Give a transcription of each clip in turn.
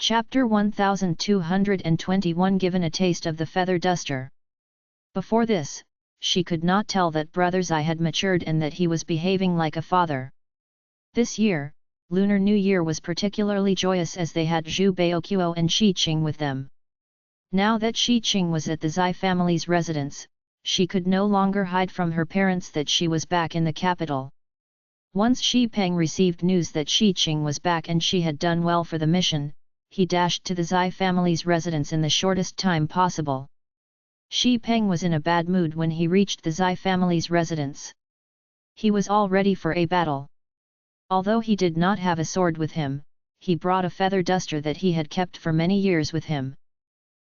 Chapter 1221 Given a taste of the feather duster. Before this, she could not tell that Brother's eye had matured and that he was behaving like a father. This year, Lunar New Year was particularly joyous as they had Zhu Baoqiu and Shi Qing with them. Now that Shi Qing was at the Zai family's residence, she could no longer hide from her parents that she was back in the capital. Once Shi Peng received news that Shi Qing was back and she had done well for the mission, he dashed to the Zai family's residence in the shortest time possible. Shi Peng was in a bad mood when he reached the Zai family's residence. He was all ready for a battle. Although he did not have a sword with him, he brought a feather duster that he had kept for many years with him.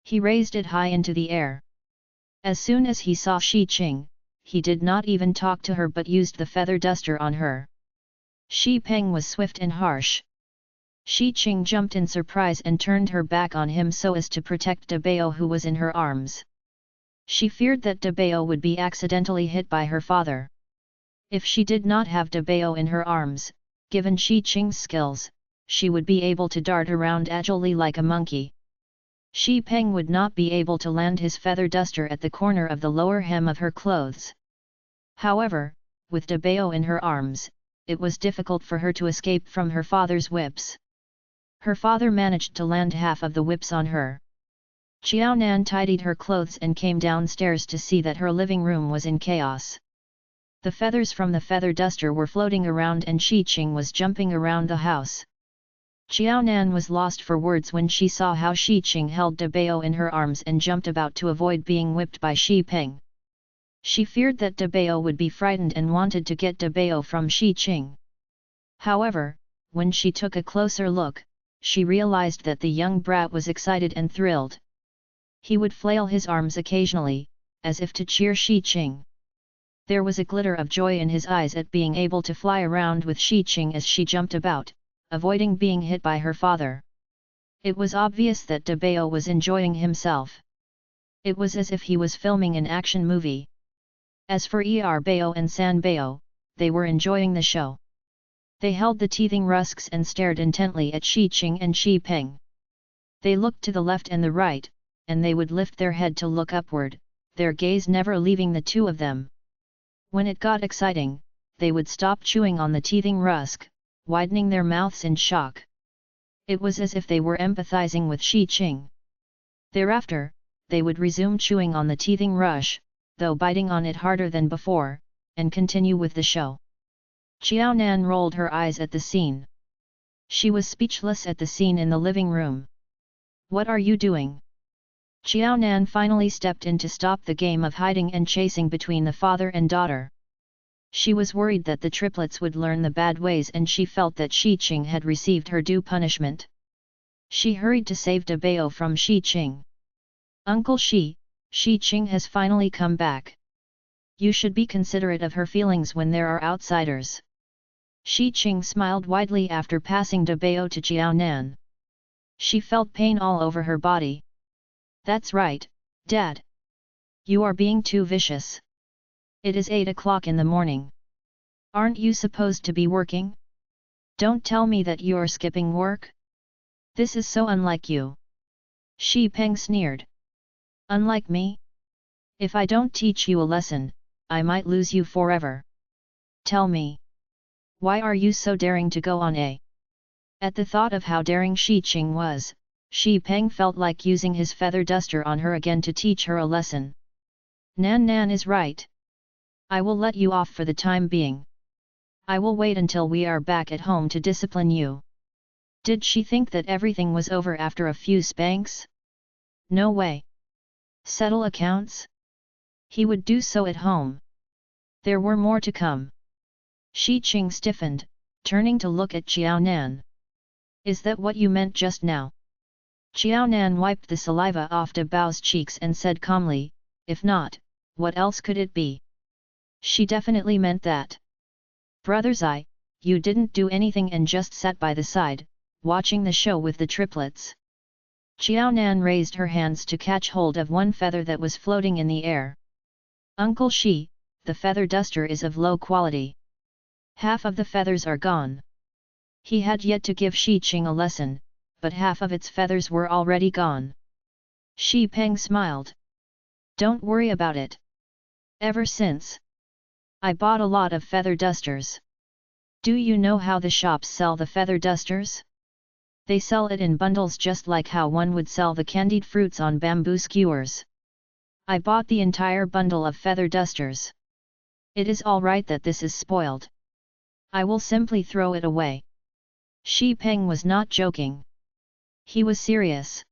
He raised it high into the air. As soon as he saw Shi Qing, he did not even talk to her but used the feather duster on her. Shi Peng was swift and harsh. Shi Qing jumped in surprise and turned her back on him so as to protect De Bao who was in her arms. She feared that De Bao would be accidentally hit by her father. If she did not have De Bao in her arms, given Shi Qing's skills, she would be able to dart around agilely like a monkey. Shi Peng would not be able to land his feather duster at the corner of the lower hem of her clothes. However, with De Bao in her arms, it was difficult for her to escape from her father's whips. Her father managed to land half of the whips on her. Xiao Nan tidied her clothes and came downstairs to see that her living room was in chaos. The feathers from the feather duster were floating around and Shi Qing was jumping around the house. Xiao Nan was lost for words when she saw how Shi Qing held De Bao in her arms and jumped about to avoid being whipped by Shi Peng. She feared that De Bao would be frightened and wanted to get De Bao from Shi Qing. However, when she took a closer look, she realized that the young brat was excited and thrilled. He would flail his arms occasionally, as if to cheer Shi Qing. There was a glitter of joy in his eyes at being able to fly around with Shi Qing as she jumped about, avoiding being hit by her father. It was obvious that De Bao was enjoying himself. It was as if he was filming an action movie. As for Bao and San Bao, they were enjoying the show. They held the teething rusks and stared intently at Shi Qing and Shi Peng. They looked to the left and the right, and they would lift their head to look upward, their gaze never leaving the two of them. When it got exciting, they would stop chewing on the teething rusk, widening their mouths in shock. It was as if they were empathizing with Shi Qing. Thereafter, they would resume chewing on the teething rush, though biting on it harder than before, and continue with the show. Xiao Nan rolled her eyes at the scene. She was speechless at the scene in the living room. What are you doing? Xiao Nan finally stepped in to stop the game of hiding and chasing between the father and daughter. She was worried that the triplets would learn the bad ways and she felt that Shi Qing had received her due punishment. She hurried to save De Bao from Shi Qing. Uncle Shi Qing has finally come back. You should be considerate of her feelings when there are outsiders. Shi Qing smiled widely after passing De Bao to Xiao Nan. She felt pain all over her body. That's right, Dad. You are being too vicious. It is 8 o'clock in the morning. Aren't you supposed to be working? Don't tell me that you are skipping work. This is so unlike you. Shi Peng sneered. Unlike me? If I don't teach you a lesson, I might lose you forever. Tell me. Why are you so daring to go on a? At the thought of how daring Shi Qing was, Shi Peng felt like using his feather duster on her again to teach her a lesson. Nan is right. I will let you off for the time being. I will wait until we are back at home to discipline you. Did she think that everything was over after a few spanks? No way. Settle accounts? He would do so at home. There were more to come. Shi Qing stiffened, turning to look at Xiao Nan. Is that what you meant just now? Xiao Nan wiped the saliva off De Bao's cheeks and said calmly, if not, what else could it be? She definitely meant that. Brother's eye, you didn't do anything and just sat by the side, watching the show with the triplets. Xiao Nan raised her hands to catch hold of one feather that was floating in the air. Uncle Shi, the feather duster is of low quality. Half of the feathers are gone. He had yet to give Shi Qing a lesson, but half of its feathers were already gone. Shi Peng smiled. Don't worry about it. Ever since I bought a lot of feather dusters. Do you know how the shops sell the feather dusters? They sell it in bundles just like how one would sell the candied fruits on bamboo skewers. I bought the entire bundle of feather dusters. It is all right that this is spoiled. I will simply throw it away. Shi Peng was not joking. He was serious.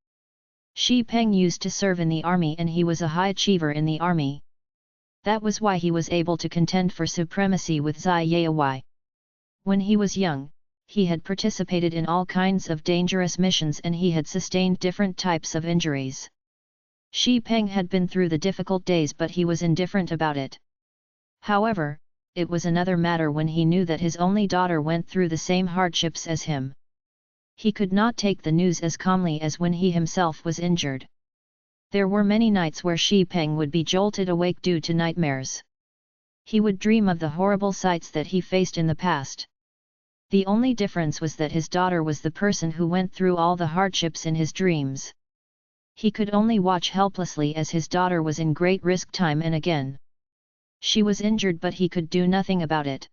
Shi Peng used to serve in the army and he was a high achiever in the army. That was why he was able to contend for supremacy with Zai Yaowai. When he was young, he had participated in all kinds of dangerous missions and he had sustained different types of injuries. Shi Peng had been through the difficult days but he was indifferent about it. However, it was another matter when he knew that his only daughter went through the same hardships as him. He could not take the news as calmly as when he himself was injured. There were many nights where Shi Peng would be jolted awake due to nightmares. He would dream of the horrible sights that he faced in the past. The only difference was that his daughter was the person who went through all the hardships in his dreams. He could only watch helplessly as his daughter was in great risk time and again. She was injured but he could do nothing about it.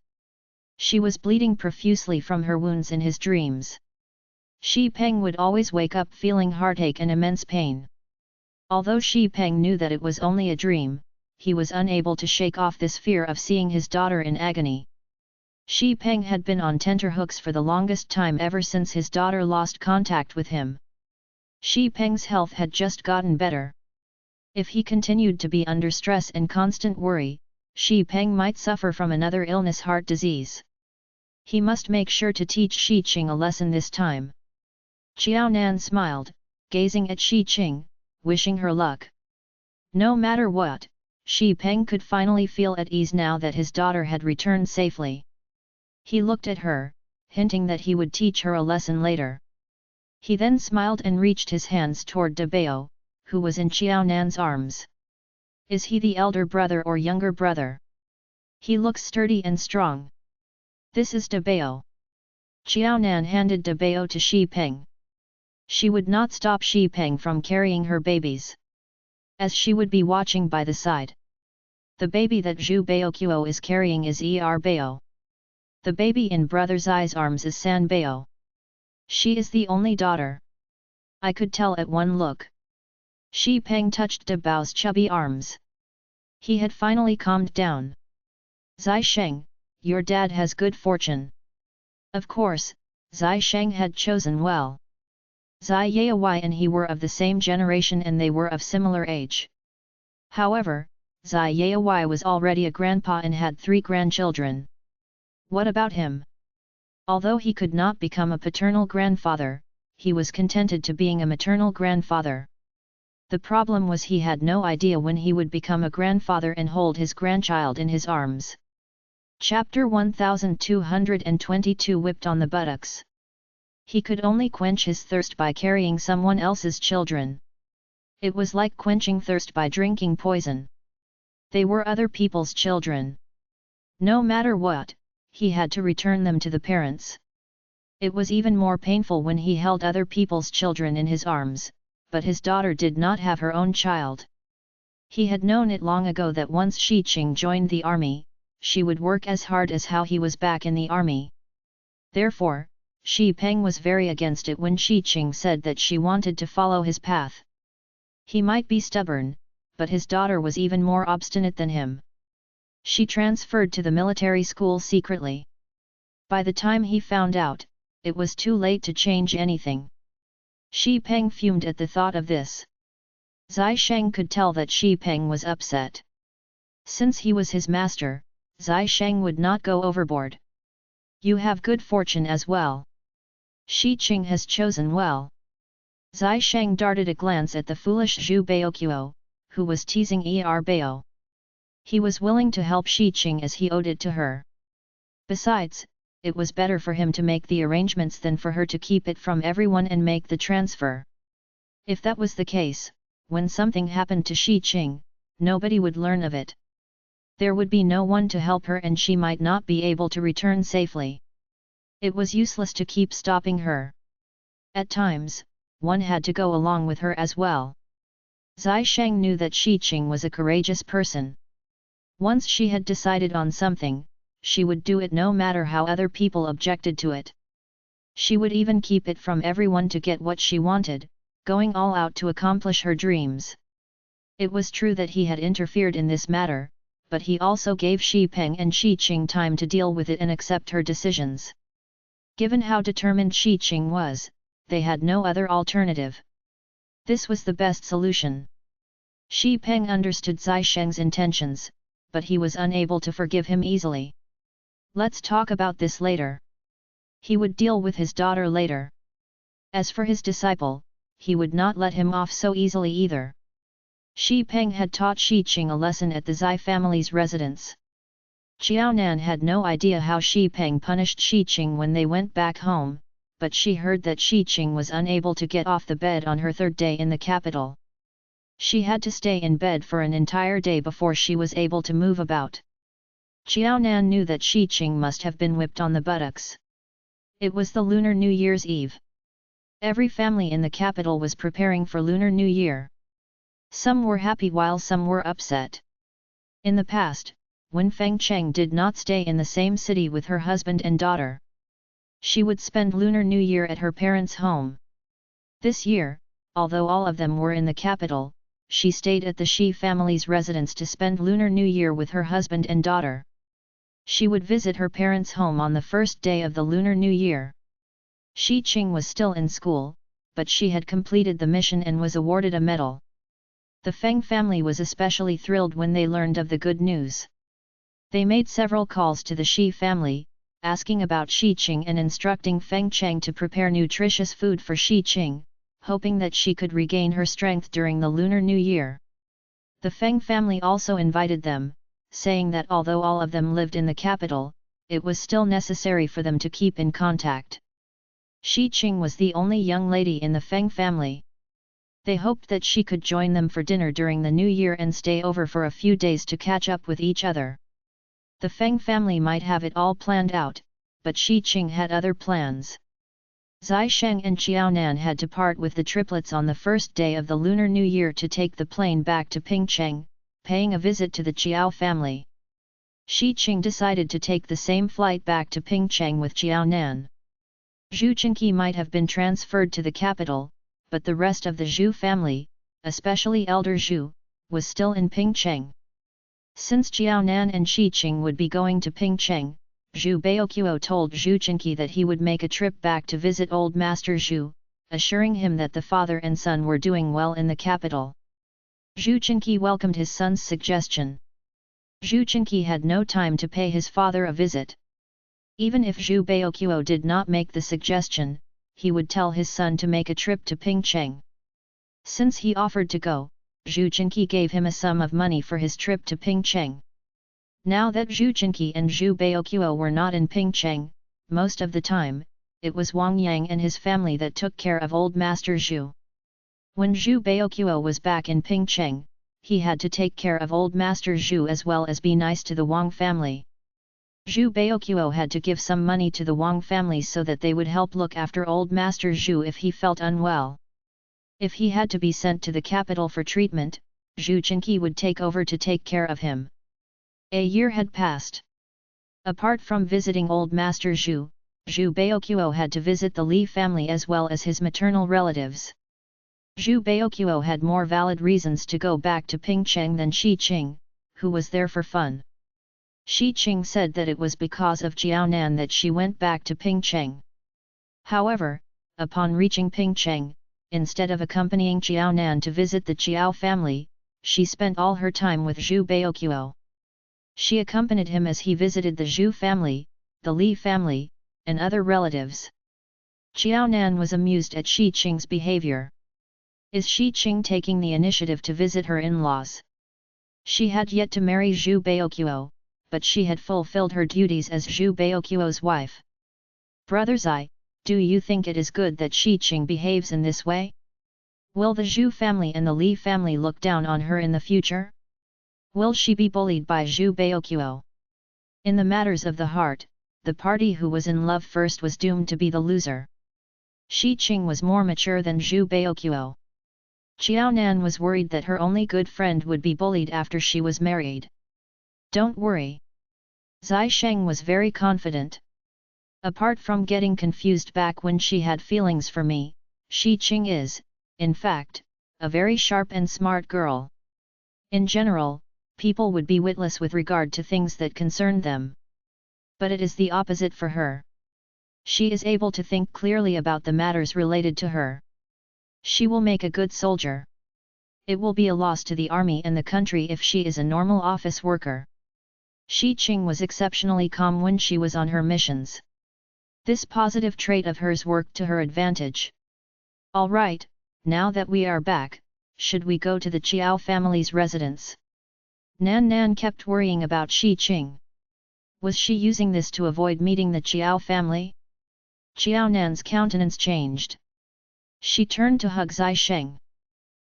She was bleeding profusely from her wounds in his dreams. Shi Peng would always wake up feeling heartache and immense pain. Although Shi Peng knew that it was only a dream, he was unable to shake off this fear of seeing his daughter in agony. Shi Peng had been on tenterhooks for the longest time ever since his daughter lost contact with him. Shi Peng's health had just gotten better. If he continued to be under stress and constant worry, Shi Peng might suffer from another illness, heart disease. He must make sure to teach Shi Qing a lesson this time. Xiao Nan smiled, gazing at Shi Qing, wishing her luck. No matter what, Shi Peng could finally feel at ease now that his daughter had returned safely. He looked at her, hinting that he would teach her a lesson later. He then smiled and reached his hands toward De Bao, who was in Xiao Nan's arms. Is he the elder brother or younger brother? He looks sturdy and strong. This is De Bao. Xiao Nan handed De Bao to Shi Peng. She would not stop Shi Peng from carrying her babies, as she would be watching by the side. The baby that Zhu Baoqiu is carrying is Bao. The baby in Brother Zai's arms is San Bao. She is the only daughter. I could tell at one look. Shi Peng touched De Bao's chubby arms. He had finally calmed down. Zai Sheng, your dad has good fortune. Of course, Zai Sheng had chosen well. Zai Yaowai and he were of the same generation and they were of similar age. However, Zai Yaowai was already a grandpa and had 3 grandchildren. What about him? Although he could not become a paternal grandfather, he was contented to being a maternal grandfather. The problem was he had no idea when he would become a grandfather and hold his grandchild in his arms. Chapter 1222 Whipped on the buttocks. He could only quench his thirst by carrying someone else's children. It was like quenching thirst by drinking poison. They were other people's children. No matter what, he had to return them to the parents. It was even more painful when he held other people's children in his arms, but his daughter did not have her own child. He had known it long ago that once Shi Qing joined the army, she would work as hard as how he was back in the army. Therefore, Shi Peng was very against it when Shi Qing said that she wanted to follow his path. He might be stubborn, but his daughter was even more obstinate than him. She transferred to the military school secretly. By the time he found out, it was too late to change anything. Shi Peng fumed at the thought of this. Zai Sheng could tell that Shi Peng was upset. Since he was his master, Zai Sheng would not go overboard. You have good fortune as well. Shi Qing has chosen well. Zai Sheng darted a glance at the foolish Zhu Baoqiu, who was teasing Bao. He was willing to help Shi Qing as he owed it to her. Besides, it was better for him to make the arrangements than for her to keep it from everyone and make the transfer. If that was the case, when something happened to Shi Qing, nobody would learn of it. There would be no one to help her and she might not be able to return safely. It was useless to keep stopping her. At times, one had to go along with her as well. Zai Sheng knew that Shi Qing was a courageous person. Once she had decided on something, she would do it no matter how other people objected to it. She would even keep it from everyone to get what she wanted, going all out to accomplish her dreams. It was true that he had interfered in this matter, but he also gave Shi Peng and Shi Qing time to deal with it and accept her decisions. Given how determined Shi Qing was, they had no other alternative. This was the best solution. Shi Peng understood Zai Sheng's intentions, but he was unable to forgive him easily. Let's talk about this later. He would deal with his daughter later. As for his disciple, he would not let him off so easily either. Shi Peng had taught Shi Qing a lesson at the Zai family's residence. Xiaonan had no idea how Shi Peng punished Shi Qing when they went back home, but she heard that Shi Qing was unable to get off the bed on her third day in the capital. She had to stay in bed for an entire day before she was able to move about. Xiaonan knew that Shi Qing must have been whipped on the buttocks. It was the Lunar New Year's Eve. Every family in the capital was preparing for Lunar New Year. Some were happy while some were upset. In the past, when Feng Cheng did not stay in the same city with her husband and daughter, she would spend Lunar New Year at her parents' home. This year, although all of them were in the capital, she stayed at the Shi family's residence to spend Lunar New Year with her husband and daughter. She would visit her parents' home on the first day of the Lunar New Year. Shi Qing was still in school, but she had completed the mission and was awarded a medal. The Feng family was especially thrilled when they learned of the good news. They made several calls to the Shi family, asking about Shi Qing and instructing Feng Cheng to prepare nutritious food for Shi Qing, hoping that she could regain her strength during the Lunar New Year. The Feng family also invited them, saying that although all of them lived in the capital, it was still necessary for them to keep in contact. Shi Qing was the only young lady in the Feng family. They hoped that she could join them for dinner during the New Year and stay over for a few days to catch up with each other. The Feng family might have it all planned out, but Shi Qing had other plans. Zai Sheng and Xiaonan had to part with the triplets on the first day of the Lunar New Year to take the plane back to Pingcheng, paying a visit to the Qiao family. Shi Qing decided to take the same flight back to Pingcheng with Xiaonan. Zhu Qingqi might have been transferred to the capital, but the rest of the Zhu family, especially elder Zhu, was still in Pingcheng. Since Xiaonan and Shi Qing would be going to Pingcheng, Zhu Baoqiu told Zhu Qingqi that he would make a trip back to visit old Master Zhu, assuring him that the father and son were doing well in the capital. Zhu Qingqi welcomed his son's suggestion. Zhu Qingqi had no time to pay his father a visit. Even if Zhu Baoqiu did not make the suggestion, he would tell his son to make a trip to Pingcheng. Since he offered to go, Zhu Qingqi gave him a sum of money for his trip to Pingcheng. Now that Zhu Qingqi and Zhu Baoqiu were not in Pingcheng, most of the time, it was Wang Yang and his family that took care of old Master Zhu. When Zhu Baoqiu was back in Pingcheng, he had to take care of old Master Zhu as well as be nice to the Wang family. Zhu Baoqiu had to give some money to the Wang family so that they would help look after old Master Zhu if he felt unwell. If he had to be sent to the capital for treatment, Zhu Qingqi would take over to take care of him. A year had passed. Apart from visiting old Master Zhu, Zhu Baoqiu had to visit the Li family as well as his maternal relatives. Zhu Baoqiu had more valid reasons to go back to Pingcheng than Shi Qing, who was there for fun. Shi Qing said that it was because of Xiaonan that she went back to Pingcheng. However, upon reaching Pingcheng, instead of accompanying Xiaonan to visit the Qiao family, she spent all her time with Zhu Baoqiu. She accompanied him as he visited the Zhu family, the Li family, and other relatives. Xiaonan was amused at Shi Qing's behavior. Is Shi Qing taking the initiative to visit her in-laws? She had yet to marry Zhu Baoqiu, but she had fulfilled her duties as Zhu Baoqiu's wife. Brother Zai, do you think it is good that Shi Qing behaves in this way? Will the Zhu family and the Li family look down on her in the future? Will she be bullied by Zhu Baoqiu? In the matters of the heart, the party who was in love first was doomed to be the loser. Shi Qing was more mature than Zhu Baoqiu. Xiao Nan was worried that her only good friend would be bullied after she was married. Don't worry. Zai Sheng was very confident. Apart from getting confused back when she had feelings for me, Shi Qing is, in fact, a very sharp and smart girl. In general, people would be witless with regard to things that concern them. But it is the opposite for her. She is able to think clearly about the matters related to her. She will make a good soldier. It will be a loss to the army and the country if she is a normal office worker. Shi Qing was exceptionally calm when she was on her missions. This positive trait of hers worked to her advantage. All right, now that we are back, should we go to the Chiao family's residence? Nan Nan kept worrying about Shi Qing. Was she using this to avoid meeting the Chiao family? Xiao Nan's countenance changed. She turned to hug Zai Sheng.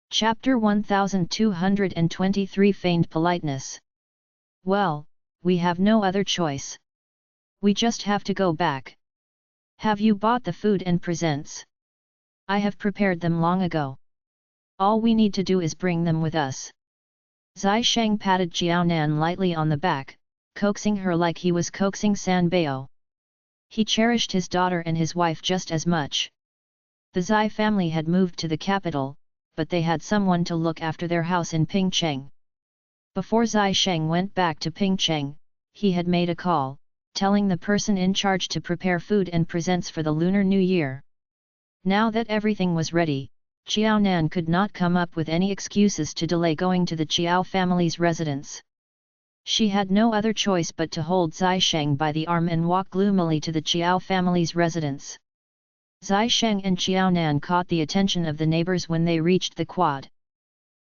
Chapter 1223 Feigned Politeness. Well, we have no other choice. We just have to go back. Have you bought the food and presents? I have prepared them long ago. All we need to do is bring them with us. Zai Sheng patted Xiao Nan lightly on the back, coaxing her like he was coaxing San Bao. He cherished his daughter and his wife just as much. The Zai family had moved to the capital, but they had someone to look after their house in Pingcheng. Before Zai Sheng went back to Pingcheng, he had made a call, telling the person in charge to prepare food and presents for the Lunar New Year. Now that everything was ready, Xiao Nan could not come up with any excuses to delay going to the Chiao family's residence. She had no other choice but to hold Zai Sheng by the arm and walk gloomily to the Chiao family's residence. Zai Sheng and Xiao Nan caught the attention of the neighbors when they reached the quad.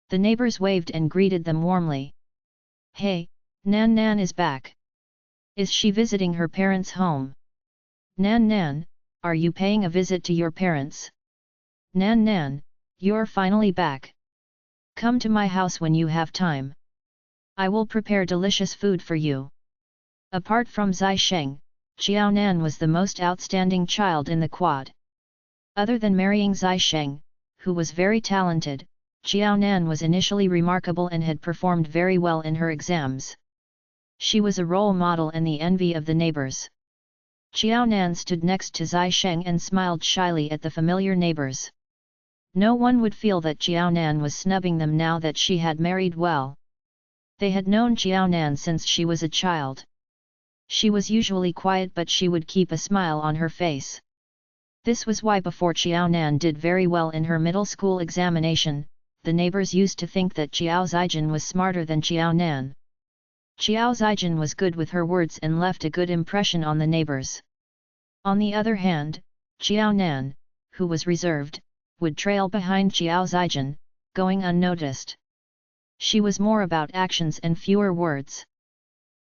The neighbors waved and greeted them warmly. Hey, Nan Nan is back. Is she visiting her parents' home? Nan Nan, are you paying a visit to your parents? Nan Nan, you're finally back. Come to my house when you have time. I will prepare delicious food for you. Apart from Zai Sheng, Xiao Nan was the most outstanding child in the quad. Other than marrying Zai Sheng, who was very talented, Xiao Nan was initially remarkable and had performed very well in her exams. She was a role model and the envy of the neighbors. Xiao Nan stood next to Zai Sheng and smiled shyly at the familiar neighbors. No one would feel that Xiao Nan was snubbing them now that she had married well. They had known Xiao Nan since she was a child. She was usually quiet, but she would keep a smile on her face. This was why before Xiao Nan did very well in her middle school examination, the neighbors used to think that Xiao Zijin was smarter than Xiao Nan. Xiao Zijin was good with her words and left a good impression on the neighbors. On the other hand, Xiao Nan, who was reserved, would trail behind Xiao Zijin, going unnoticed. She was more about actions and fewer words.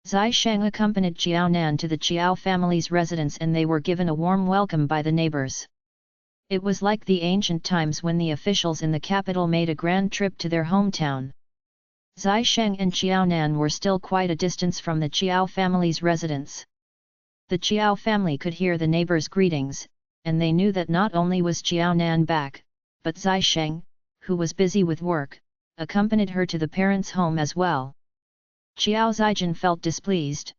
Zai Sheng accompanied Xiao Nan to the Chiao family's residence and they were given a warm welcome by the neighbors. It was like the ancient times when the officials in the capital made a grand trip to their hometown. Zai Sheng and Xiao Nan were still quite a distance from the Chiao family's residence. The Chiao family could hear the neighbors' greetings, and they knew that not only was Xiao Nan back, but Zai Sheng, who was busy with work, accompanied her to the parents' home as well. Xiao Zijin felt displeased.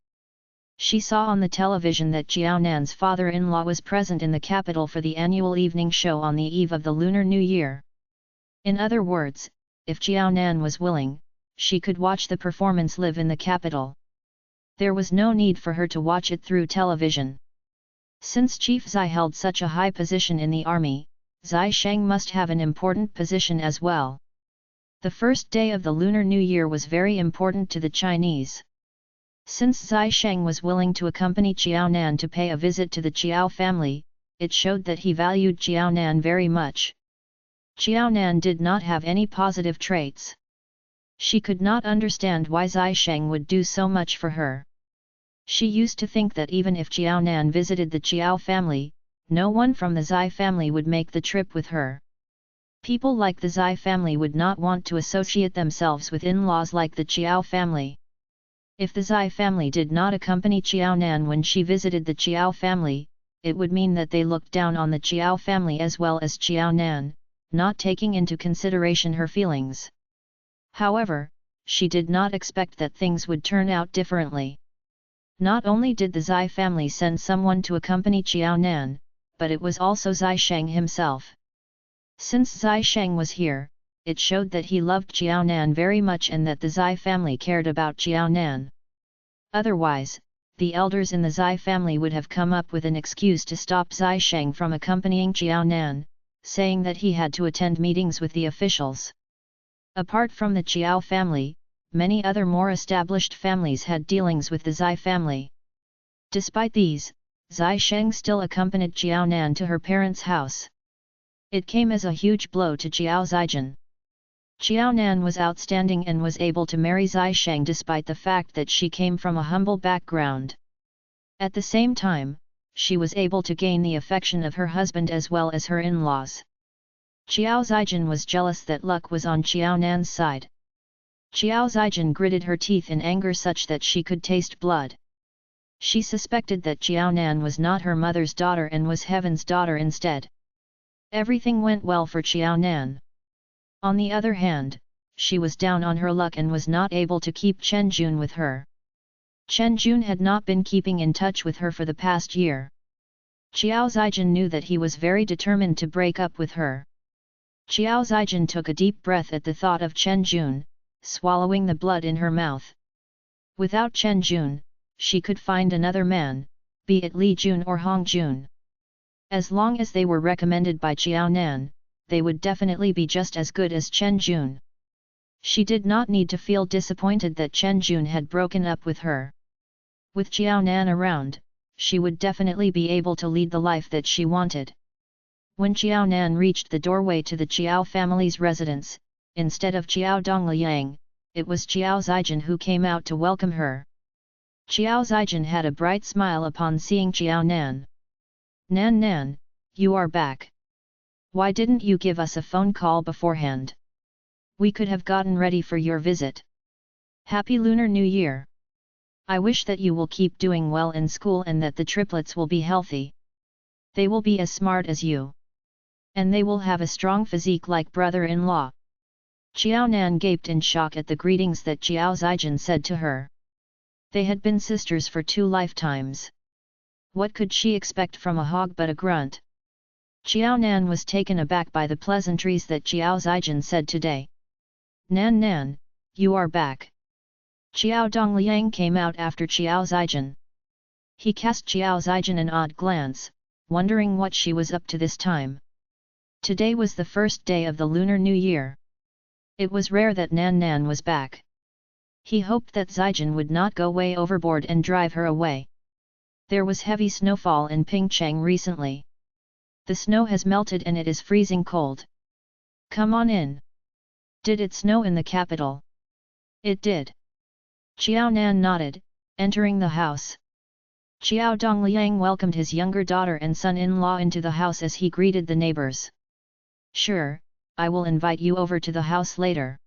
She saw on the television that Xiao Nan's father-in-law was present in the capital for the annual evening show on the eve of the Lunar New Year. In other words, if Xiao Nan was willing, she could watch the performance live in the capital. There was no need for her to watch it through television. Since Chief Zai held such a high position in the army, Zai Sheng must have an important position as well. The first day of the Lunar New Year was very important to the Chinese. Since Zai Sheng was willing to accompany Xiao Nan to pay a visit to the Chiao family, it showed that he valued Xiao Nan very much. Xiao Nan did not have any positive traits. She could not understand why Zai Sheng would do so much for her. She used to think that even if Xiao Nan visited the Chiao family, no one from the Zai family would make the trip with her. People like the Zai family would not want to associate themselves with in-laws like the Chiao family. If the Zai family did not accompany Xiao Nan when she visited the Chiao family, it would mean that they looked down on the Chiao family as well as Chiao Nan, not taking into consideration her feelings. However, she did not expect that things would turn out differently. Not only did the Zai family send someone to accompany Chiao Nan, but it was also Zai Sheng himself. Since Zai Sheng was here, it showed that he loved Chiao Nan very much and that the Zai family cared about Chiao Nan. Otherwise, the elders in the Zai family would have come up with an excuse to stop Zai Sheng from accompanying Chiao Nan, saying that he had to attend meetings with the officials. Apart from the Chiao family, many other more established families had dealings with the Zai family. Despite these, Zai Sheng still accompanied Chiao Nan to her parents' house. It came as a huge blow to Chiao Zijin. Chiao Nan was outstanding and was able to marry Zai Sheng despite the fact that she came from a humble background. At the same time, she was able to gain the affection of her husband as well as her in-laws. Chiao Zijin was jealous that luck was on Chiao Nan's side. Chiao Zijin gritted her teeth in anger such that she could taste blood. She suspected that Chiao Nan was not her mother's daughter and was Heaven's daughter instead. Everything went well for Chiao Nan. On the other hand, she was down on her luck and was not able to keep Chen Jun with her. Chen Jun had not been keeping in touch with her for the past year. Chiao Zijin knew that he was very determined to break up with her. Chiao Zijin took a deep breath at the thought of Chen Jun, swallowing the blood in her mouth. Without Chen Jun, she could find another man, be it Li Jun or Hong Jun. As long as they were recommended by Chiao Nan, they would definitely be just as good as Chen Jun. She did not need to feel disappointed that Chen Jun had broken up with her. With Chiao Nan around, she would definitely be able to lead the life that she wanted. When Chiao Nan reached the doorway to the Chiao family's residence, instead of Chiao Dongliang, it was Chiao Zijin who came out to welcome her. Chiao Zijin had a bright smile upon seeing Chiao Nan. "Nan Nan, you are back. Why didn't you give us a phone call beforehand? We could have gotten ready for your visit. Happy Lunar New Year! I wish that you will keep doing well in school and that the triplets will be healthy. They will be as smart as you. And they will have a strong physique like brother-in-law." Chiao Nan gaped in shock at the greetings that Chiao Zijin said to her. They had been sisters for 2 lifetimes. What could she expect from a hog but a grunt? Chiao Nan was taken aback by the pleasantries that Chiao Zijin said today. "Nan Nan, you are back." Chiao Dongliang came out after Chiao Zijin. He cast Chiao Zijin an odd glance, wondering what she was up to this time. Today was the first day of the Lunar New Year. It was rare that Nan Nan was back. He hoped that Zijin would not go way overboard and drive her away. There was heavy snowfall in Pingcheng recently. The snow has melted and it is freezing cold. "Come on in." "Did it snow in the capital?" "It did." Chiao Nan nodded, entering the house. Chiao Dongliang welcomed his younger daughter and son-in-law into the house as he greeted the neighbors. "Sure, I will invite you over to the house later."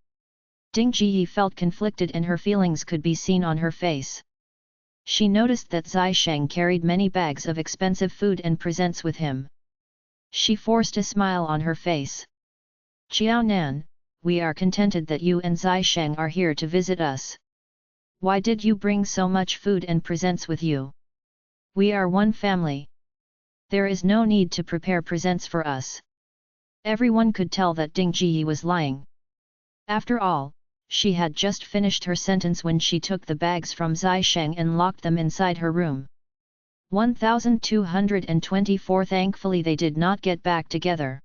Ding Jiyi felt conflicted and her feelings could be seen on her face. She noticed that Zai Sheng carried many bags of expensive food and presents with him. She forced a smile on her face. "Chiao Nan, we are contented that you and Zai Sheng are here to visit us. Why did you bring so much food and presents with you? We are one family. There is no need to prepare presents for us." Everyone could tell that Ding Jiyi was lying. After all, she had just finished her sentence when she took the bags from Zai Sheng and locked them inside her room. 1224. Thankfully they did not get back together.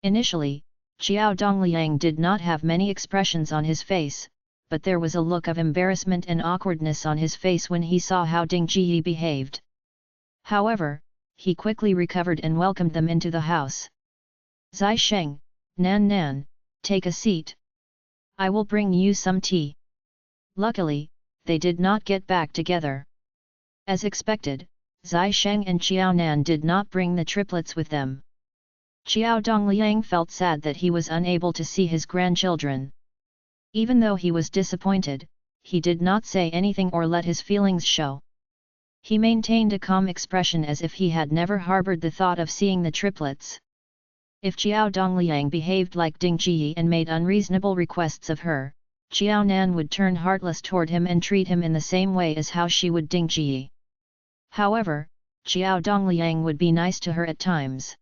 Initially, Chiao Dongliang did not have many expressions on his face, but there was a look of embarrassment and awkwardness on his face when he saw how Ding Jiyi behaved. However, he quickly recovered and welcomed them into the house. "Zai Sheng, Nan Nan, take a seat. I will bring you some tea." Luckily, they did not get back together. As expected, Zai Sheng and Chiao Nan did not bring the triplets with them. Chiao Dongliang felt sad that he was unable to see his grandchildren. Even though he was disappointed, he did not say anything or let his feelings show. He maintained a calm expression as if he had never harbored the thought of seeing the triplets. If Jiao Dongliang behaved like Ding Ji and made unreasonable requests of her, Jiao Nan would turn heartless toward him and treat him in the same way as how she would Ding Ji. However, Jiao Dongliang would be nice to her at times.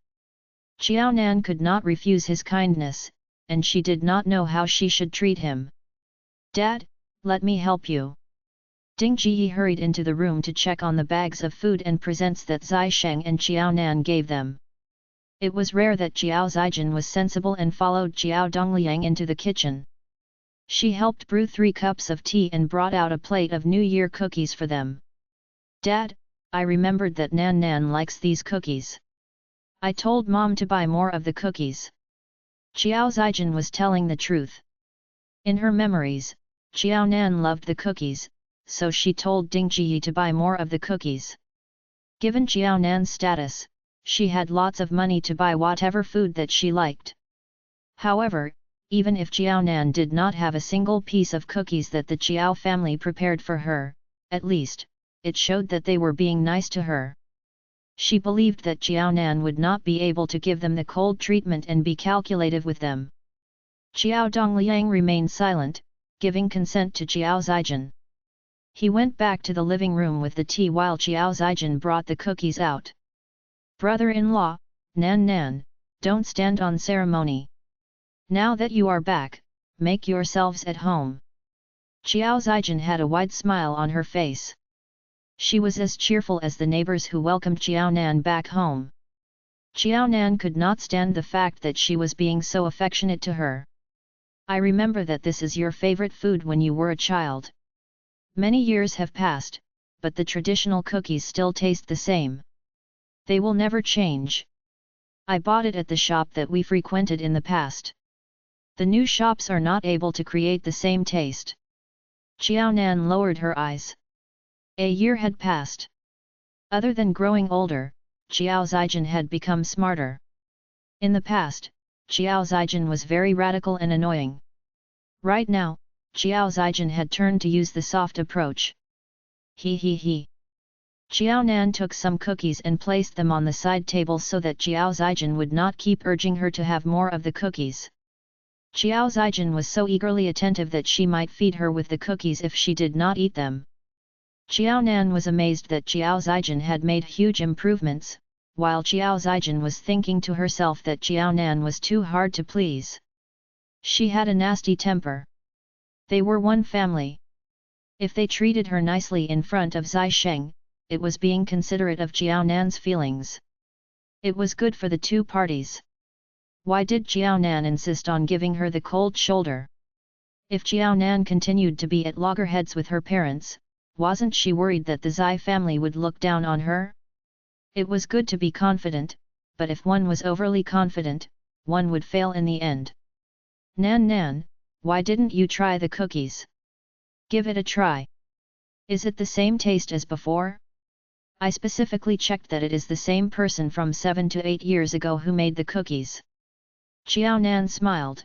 Jiao Nan could not refuse his kindness, and she did not know how she should treat him. "Dad, let me help you." Ding Ji hurried into the room to check on the bags of food and presents that Zai Sheng and Jiao Nan gave them. It was rare that Jiao Zijin was sensible and followed Jiao Dongliang into the kitchen. She helped brew 3 cups of tea and brought out a plate of New Year cookies for them. "Dad, I remembered that Nan Nan likes these cookies. I told Mom to buy more of the cookies." Jiao Zijin was telling the truth. In her memories, Jiao Nan loved the cookies, so she told Ding Ji to buy more of the cookies. Given Jiao Nan's status, she had lots of money to buy whatever food that she liked. However, even if Jiao Nan did not have a single piece of cookies that the Jiao family prepared for her, at least, it showed that they were being nice to her. She believed that Jiao Nan would not be able to give them the cold treatment and be calculative with them. Jiao Dongliang remained silent, giving consent to Jiao Zijin. He went back to the living room with the tea while Jiao Zijin brought the cookies out. "Brother-in-law, Nan Nan, don't stand on ceremony. Now that you are back, make yourselves at home." Jiao Zijin had a wide smile on her face. She was as cheerful as the neighbors who welcomed Jiao Nan back home. Jiao Nan could not stand the fact that she was being so affectionate to her. "I remember that this is your favorite food when you were a child. Many years have passed, but the traditional cookies still taste the same. They will never change. I bought it at the shop that we frequented in the past. The new shops are not able to create the same taste." Jiao Nan lowered her eyes. A year had passed. Other than growing older, Jiao Zijin had become smarter. In the past, Jiao Zijin was very radical and annoying. Right now, Jiao Zijin had turned to use the soft approach. He. Jiao Nan took some cookies and placed them on the side table so that Jiao Zijin would not keep urging her to have more of the cookies. Jiao Zijin was so eagerly attentive that she might feed her with the cookies if she did not eat them. Jiao Nan was amazed that Jiao Zijin had made huge improvements, while Jiao Zijin was thinking to herself that Jiao Nan was too hard to please. She had a nasty temper. They were one family. If they treated her nicely in front of Zai Sheng, it was being considerate of Jiao Nan's feelings. It was good for the two parties. Why did Jiao Nan insist on giving her the cold shoulder? If Jiao Nan continued to be at loggerheads with her parents, wasn't she worried that the Zai family would look down on her? It was good to be confident, but if one was overly confident, one would fail in the end. Nan, why didn't you try the cookies? Give it a try. Is it the same taste as before? I specifically checked that it is the same person from 7 to 8 years ago who made the cookies. Jiao Nan smiled.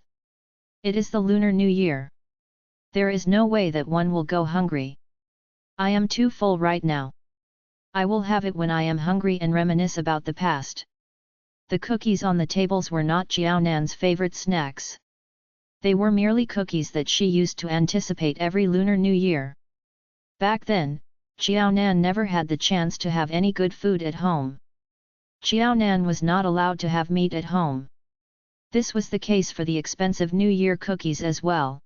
It is the Lunar New Year. There is no way that one will go hungry. I am too full right now. I will have it when I am hungry and reminisce about the past. The cookies on the tables were not Jiao Nan's favorite snacks. They were merely cookies that she used to anticipate every Lunar New Year. Back then, Jiao Nan never had the chance to have any good food at home. Jiao Nan was not allowed to have meat at home. This was the case for the expensive New Year cookies as well.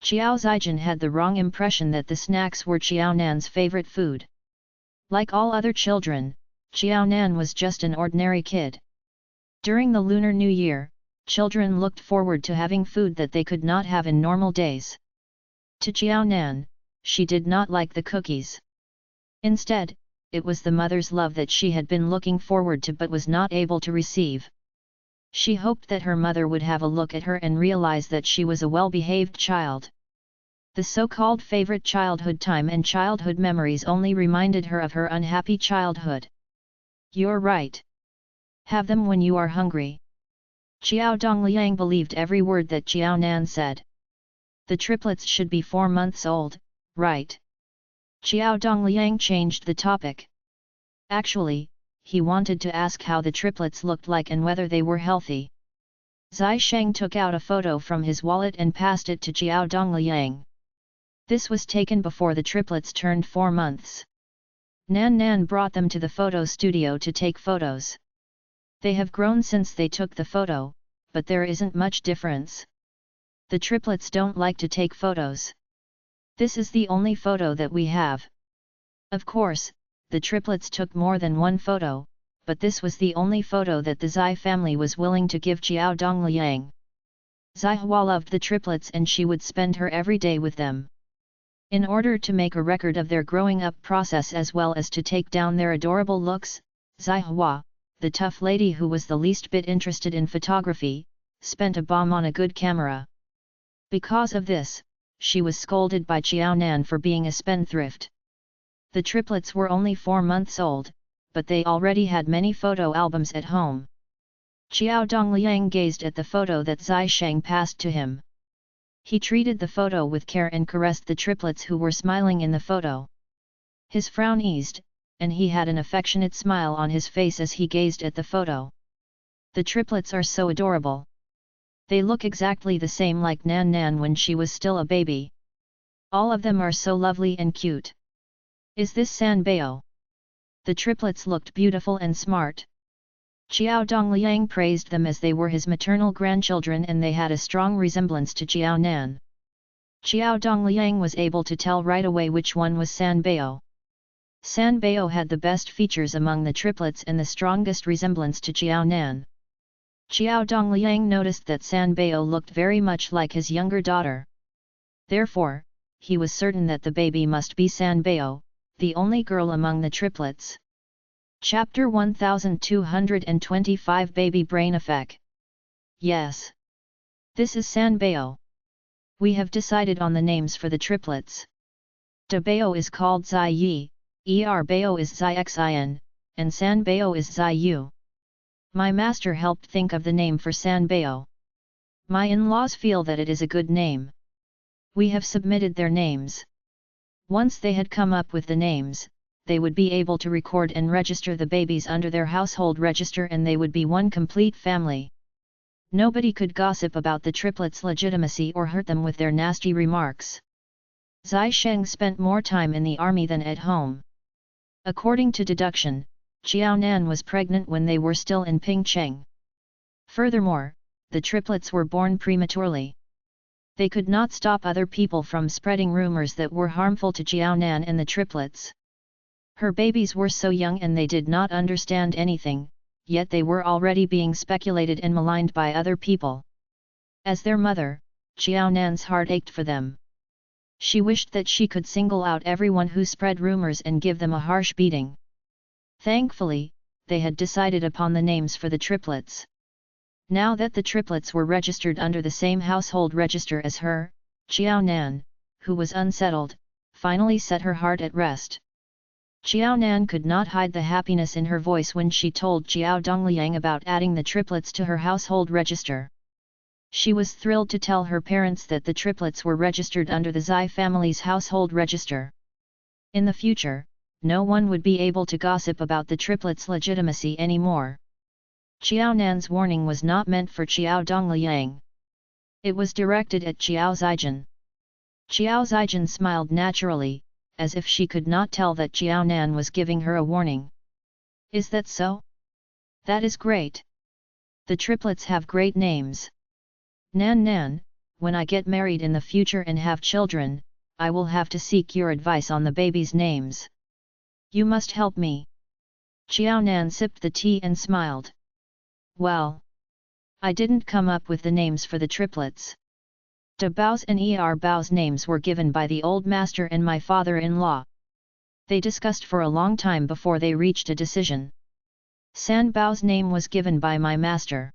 Jiao Zijin had the wrong impression that the snacks were Jiao Nan's favorite food. Like all other children, Jiao Nan was just an ordinary kid. During the Lunar New Year, children looked forward to having food that they could not have in normal days. To Jiao Nan, she did not like the cookies. Instead, it was the mother's love that she had been looking forward to but was not able to receive. She hoped that her mother would have a look at her and realize that she was a well-behaved child. The so-called favorite childhood time and childhood memories only reminded her of her unhappy childhood. You're right. Have them when you are hungry. Jiao Dongliang believed every word that Jiao Nan said. The triplets should be 4 months old, right? Xiao Dongliang changed the topic. Actually, he wanted to ask how the triplets looked like and whether they were healthy. Zai Sheng took out a photo from his wallet and passed it to Xiao Dongliang. This was taken before the triplets turned 4 months. Nan Nan brought them to the photo studio to take photos. They have grown since they took the photo, but there isn't much difference. The triplets don't like to take photos. This is the only photo that we have. Of course, the triplets took more than one photo, but this was the only photo that the Zai family was willing to give Xiao Dongliang. Zai Hua loved the triplets and she would spend her every day with them. In order to make a record of their growing up process as well as to take down their adorable looks, Zai Hua, the tough lady who was the least bit interested in photography, spent a bomb on a good camera. Because of this, she was scolded by Xiao Nan for being a spendthrift. The triplets were only 4 months old, but they already had many photo albums at home. Xiao Dongliang gazed at the photo that Zai Sheng passed to him. He treated the photo with care and caressed the triplets who were smiling in the photo. His frown eased, and he had an affectionate smile on his face as he gazed at the photo. The triplets are so adorable. They look exactly the same like Nan Nan when she was still a baby. All of them are so lovely and cute. Is this San Bao? The triplets looked beautiful and smart. Xiao Dongliang praised them as they were his maternal grandchildren and they had a strong resemblance to Xiao Nan. Xiao Dongliang was able to tell right away which one was San Bao. San Bao had the best features among the triplets and the strongest resemblance to Xiao Nan. Xiao Dongliang noticed that San Bao looked very much like his younger daughter. Therefore, he was certain that the baby must be San Bao, the only girl among the triplets. Chapter 1225 Baby Brain Effect. Yes. This is San Bao. We have decided on the names for the triplets. De Bao is called Zai Yi, Er Bao is Zai Xin, and San Bao is Zai Yu. My master helped think of the name for San Bao. My in-laws feel that it is a good name. We have submitted their names. Once they had come up with the names, they would be able to record and register the babies under their household register and they would be one complete family. Nobody could gossip about the triplets' legitimacy or hurt them with their nasty remarks. Zai Sheng spent more time in the army than at home. According to deduction, Xiao Nan was pregnant when they were still in Pingcheng. Furthermore, the triplets were born prematurely. They could not stop other people from spreading rumors that were harmful to Xiao Nan and the triplets. Her babies were so young and they did not understand anything, yet they were already being speculated and maligned by other people. As their mother, Xiao Nan's heart ached for them. She wished that she could single out everyone who spread rumors and give them a harsh beating. Thankfully, they had decided upon the names for the triplets. Now that the triplets were registered under the same household register as her, Xiao Nan, who was unsettled, finally set her heart at rest. Xiao Nan could not hide the happiness in her voice when she told Xiao Dongliang about adding the triplets to her household register. She was thrilled to tell her parents that the triplets were registered under the Zai family's household register. In the future, no one would be able to gossip about the triplets' legitimacy anymore. Xiao Nan's warning was not meant for Xiao Dongliang. It was directed at Xiao Zijian. Xiao Zijian smiled naturally, as if she could not tell that Xiao Nan was giving her a warning. Is that so? That is great. The triplets have great names. Nan Nan, when I get married in the future and have children, I will have to seek your advice on the babies' names. You must help me. Xiao Nan sipped the tea and smiled. Well, I didn't come up with the names for the triplets. De Bao's and Er Bao's names were given by the old master and my father-in-law. They discussed for a long time before they reached a decision. San Bao's name was given by my master.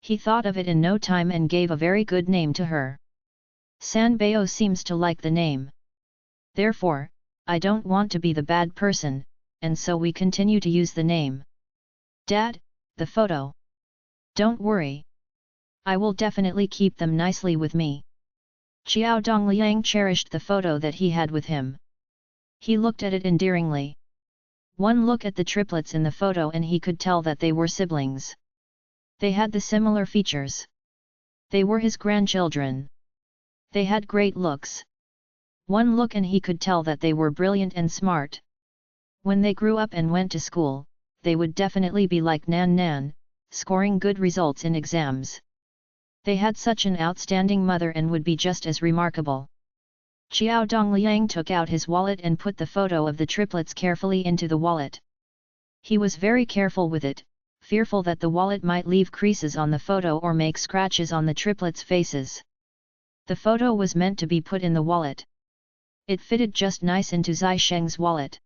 He thought of it in no time and gave a very good name to her. San Bao seems to like the name. Therefore, I don't want to be the bad person, and so we continue to use the name. Dad, the photo. Don't worry. I will definitely keep them nicely with me. Xiao Dongliang cherished the photo that he had with him. He looked at it endearingly. One look at the triplets in the photo and he could tell that they were siblings. They had the similar features. They were his grandchildren. They had great looks. One look and he could tell that they were brilliant and smart. When they grew up and went to school, they would definitely be like Nan Nan, scoring good results in exams. They had such an outstanding mother and would be just as remarkable. Xiao Dongliang took out his wallet and put the photo of the triplets carefully into the wallet. He was very careful with it, fearful that the wallet might leave creases on the photo or make scratches on the triplets' faces. The photo was meant to be put in the wallet. It fitted just nice into Zai Sheng's wallet.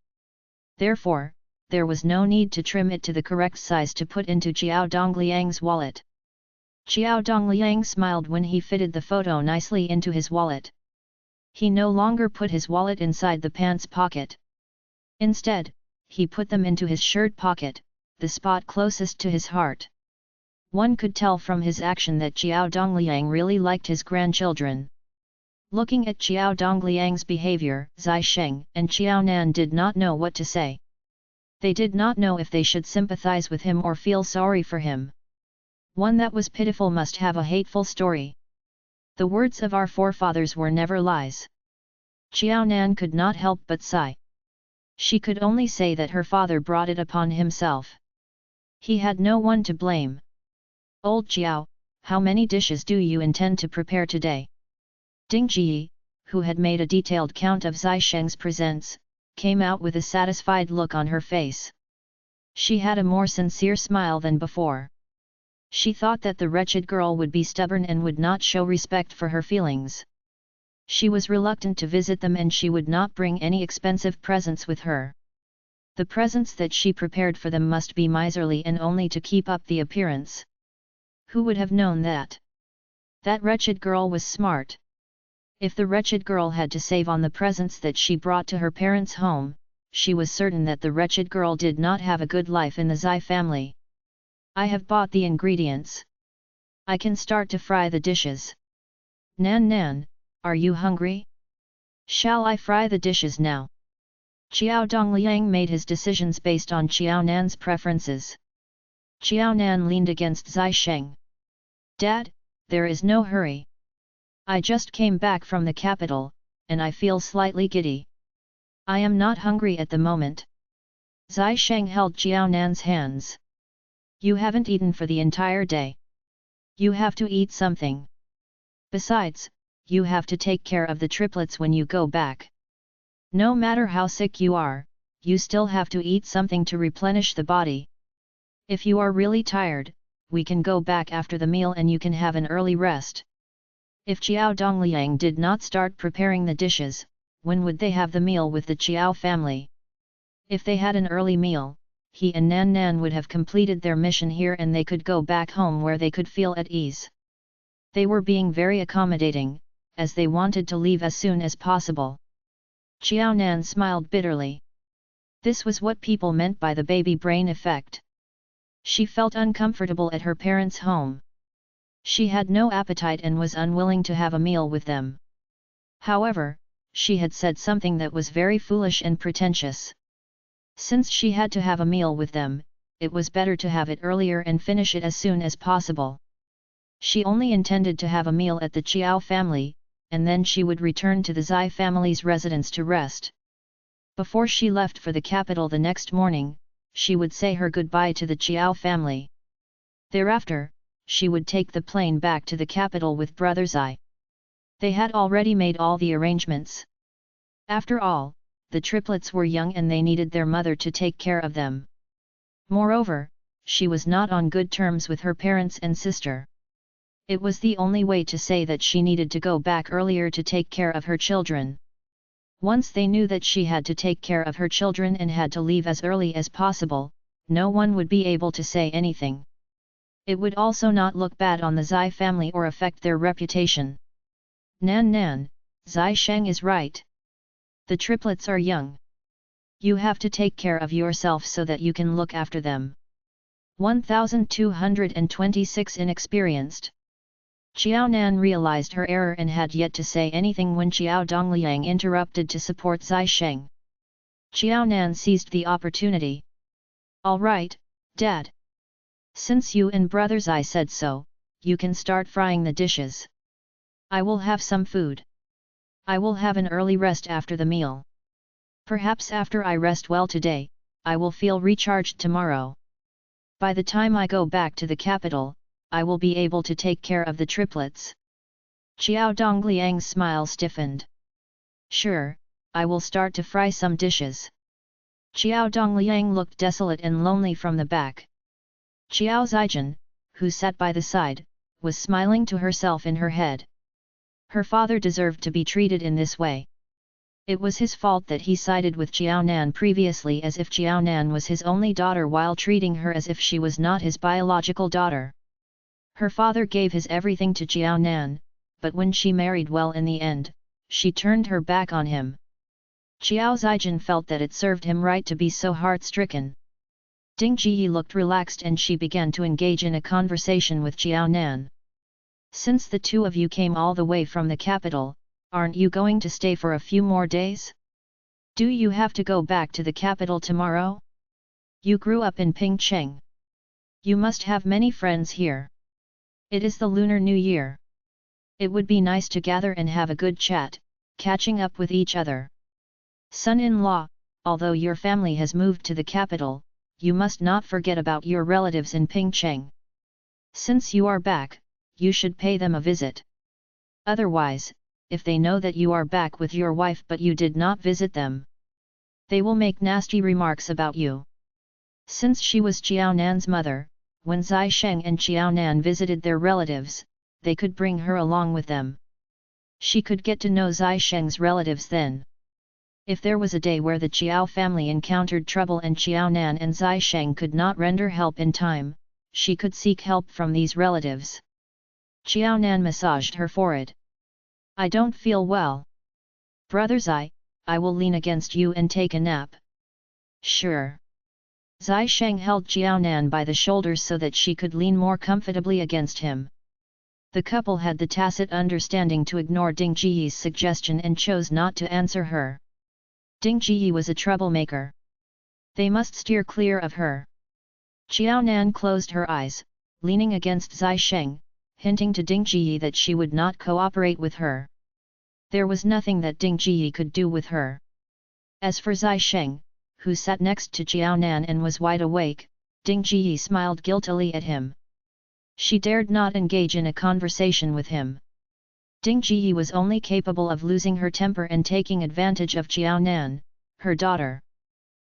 Therefore, there was no need to trim it to the correct size to put into Xiao Dongliang's wallet. Xiao Dongliang smiled when he fitted the photo nicely into his wallet. He no longer put his wallet inside the pants pocket. Instead, he put them into his shirt pocket, the spot closest to his heart. One could tell from his action that Xiao Dongliang really liked his grandchildren. Looking at Xiao Dongliang's behavior, Zai Sheng and Xiao Nan did not know what to say. They did not know if they should sympathize with him or feel sorry for him. One that was pitiful must have a hateful story. The words of our forefathers were never lies. Xiao Nan could not help but sigh. She could only say that her father brought it upon himself. He had no one to blame. Old Xiao, how many dishes do you intend to prepare today? Ding Ji, who had made a detailed count of Zai Sheng's presents, came out with a satisfied look on her face. She had a more sincere smile than before. She thought that the wretched girl would be stubborn and would not show respect for her feelings. She was reluctant to visit them and she would not bring any expensive presents with her. The presents that she prepared for them must be miserly and only to keep up the appearance. Who would have known that? That wretched girl was smart. If the wretched girl had to save on the presents that she brought to her parents' home, she was certain that the wretched girl did not have a good life in the Zai family. I have bought the ingredients. I can start to fry the dishes. Nan Nan, are you hungry? Shall I fry the dishes now? Xiao Dongliang made his decisions based on Xiao Nan's preferences. Xiao Nan leaned against Zai Sheng. Dad, there is no hurry. I just came back from the capital, and I feel slightly giddy. I am not hungry at the moment. Zai Sheng held Xiao Nan's hands. You haven't eaten for the entire day. You have to eat something. Besides, you have to take care of the triplets when you go back. No matter how sick you are, you still have to eat something to replenish the body. If you are really tired, we can go back after the meal and you can have an early rest. If Xiao Dongliang did not start preparing the dishes, when would they have the meal with the Xiao family? If they had an early meal, he and Nan Nan would have completed their mission here and they could go back home where they could feel at ease. They were being very accommodating, as they wanted to leave as soon as possible. Xiao Nan smiled bitterly. This was what people meant by the baby brain effect. She felt uncomfortable at her parents' home. She had no appetite and was unwilling to have a meal with them. However, she had said something that was very foolish and pretentious. Since she had to have a meal with them, it was better to have it earlier and finish it as soon as possible. She only intended to have a meal at the Xiao family, and then she would return to the Zai family's residence to rest. Before she left for the capital the next morning, she would say her goodbye to the Xiao family. Thereafter, she would take the plane back to the capital with Brother Zai. They had already made all the arrangements. After all, the triplets were young and they needed their mother to take care of them. Moreover, she was not on good terms with her parents and sister. It was the only way to say that she needed to go back earlier to take care of her children. Once they knew that she had to take care of her children and had to leave as early as possible, no one would be able to say anything. It would also not look bad on the Zai family or affect their reputation. Nan Nan, Zai Sheng is right. The triplets are young. You have to take care of yourself so that you can look after them. 1226 Inexperienced. Xiao Nan realized her error and had yet to say anything when Xiao Dongliang interrupted to support Zai Sheng. Xiao Nan seized the opportunity. All right, Dad. Since you and brothers I said so, you can start frying the dishes. I will have some food. I will have an early rest after the meal. Perhaps after I rest well today, I will feel recharged tomorrow. By the time I go back to the capital, I will be able to take care of the triplets. Xiao Dongliang's smile stiffened. Sure, I will start to fry some dishes. Xiao Dongliang looked desolate and lonely from the back. Xiao Zijin, who sat by the side, was smiling to herself in her head. Her father deserved to be treated in this way. It was his fault that he sided with Xiao Nan previously as if Xiao Nan was his only daughter while treating her as if she was not his biological daughter. Her father gave his everything to Xiao Nan, but when she married well in the end, she turned her back on him. Xiao Zijin felt that it served him right to be so heart-stricken. Ding Ji looked relaxed and she began to engage in a conversation with Xiao Nan. Since the two of you came all the way from the capital, aren't you going to stay for a few more days? Do you have to go back to the capital tomorrow? You grew up in Pingcheng. You must have many friends here. It is the Lunar New Year. It would be nice to gather and have a good chat, catching up with each other. Son-in-law, although your family has moved to the capital, you must not forget about your relatives in Pingcheng. Since you are back, you should pay them a visit. Otherwise, if they know that you are back with your wife but you did not visit them, they will make nasty remarks about you. Since she was Xiao Nan's mother, when Zai Sheng and Xiao Nan visited their relatives, they could bring her along with them. She could get to know Zai Sheng's relatives then. If there was a day where the Qiao family encountered trouble and Xiao Nan and Zai Sheng could not render help in time, she could seek help from these relatives. Xiao Nan massaged her forehead. I don't feel well. Brother Zai, I will lean against you and take a nap. Sure. Zai Sheng held Xiao Nan by the shoulders so that she could lean more comfortably against him. The couple had the tacit understanding to ignore Ding Jiyi's suggestion and chose not to answer her. Ding Jiyi was a troublemaker. They must steer clear of her. Xiao Nan closed her eyes, leaning against Zai Sheng, hinting to Ding Jiyi that she would not cooperate with her. There was nothing that Ding Jiyi could do with her. As for Zai Sheng, who sat next to Xiao Nan and was wide awake, Ding Jiyi smiled guiltily at him. She dared not engage in a conversation with him. Ding Jiyi was only capable of losing her temper and taking advantage of Xiao Nan, her daughter.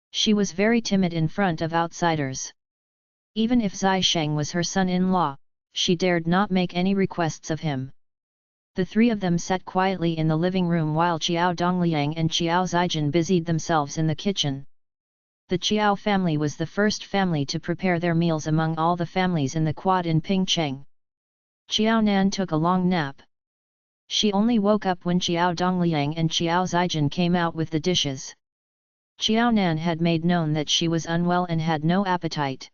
She was very timid in front of outsiders. Even if Zai Sheng was her son-in-law, she dared not make any requests of him. The three of them sat quietly in the living room while Xiao Dongliang and Xiao Zijin busied themselves in the kitchen. The Qiao family was the first family to prepare their meals among all the families in the quad in Pingcheng. Xiao Nan took a long nap. She only woke up when Xiao Dongliang and Xiao Zijin came out with the dishes. Xiao Nan had made known that she was unwell and had no appetite.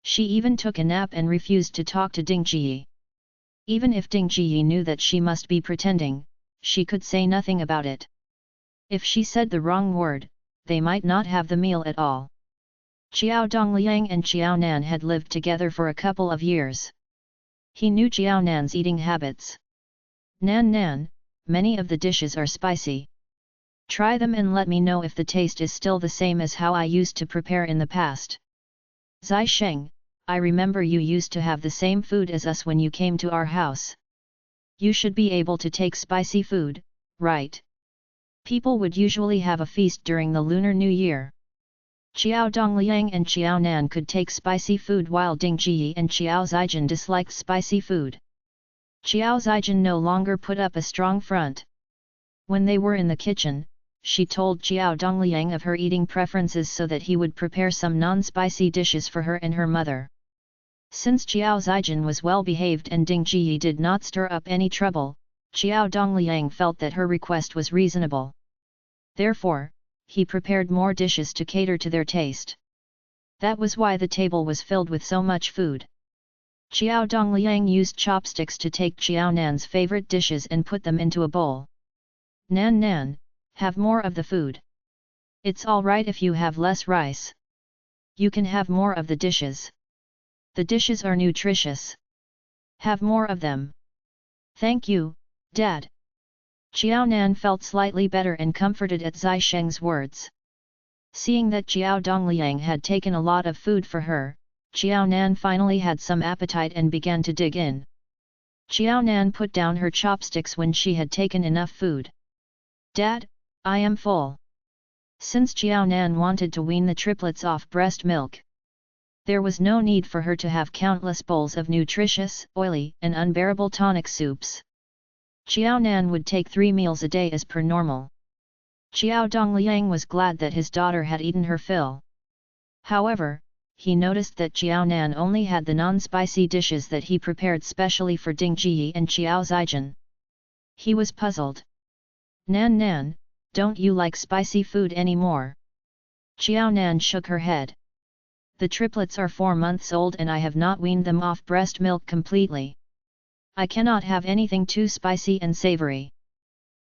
She even took a nap and refused to talk to Ding Jiyi. Even if Ding Jiyi knew that she must be pretending, she could say nothing about it. If she said the wrong word, they might not have the meal at all. Xiao Dongliang and Xiao Nan had lived together for a couple of years. He knew Xiao Nan's eating habits. Nan, many of the dishes are spicy. Try them and let me know if the taste is still the same as how I used to prepare in the past. Zai Sheng, I remember you used to have the same food as us when you came to our house. You should be able to take spicy food, right? People would usually have a feast during the Lunar New Year. Xiao Dongliang and Xiao Nan could take spicy food while Ding Jiyi and Xiao Zijin disliked spicy food. Xiao Zijin no longer put up a strong front. When they were in the kitchen, she told Xiao Dongliang of her eating preferences so that he would prepare some non-spicy dishes for her and her mother. Since Xiao Zijin was well behaved and Ding Jiyi did not stir up any trouble, Xiao Dongliang felt that her request was reasonable. Therefore, he prepared more dishes to cater to their taste. That was why the table was filled with so much food. Xiao Dongliang used chopsticks to take Xiao Nan's favorite dishes and put them into a bowl. Nan, have more of the food. It's alright if you have less rice. You can have more of the dishes. The dishes are nutritious. Have more of them. Thank you, Dad. Xiao Nan felt slightly better and comforted at Zai Sheng's words. Seeing that Xiao Dongliang had taken a lot of food for her, Xiao Nan finally had some appetite and began to dig in. Xiao Nan put down her chopsticks when she had taken enough food. Dad, I am full. Since Xiao Nan wanted to wean the triplets off breast milk, there was no need for her to have countless bowls of nutritious, oily, and unbearable tonic soups. Xiao Nan would take 3 meals a day as per normal. Xiao Dongliang was glad that his daughter had eaten her fill. However, he noticed that Xiao Nan only had the non-spicy dishes that he prepared specially for Ding Ji and Xiao Zijin. He was puzzled. Nan Nan, don't you like spicy food anymore? Xiao Nan shook her head. The triplets are 4 months old and I have not weaned them off breast milk completely. I cannot have anything too spicy and savory.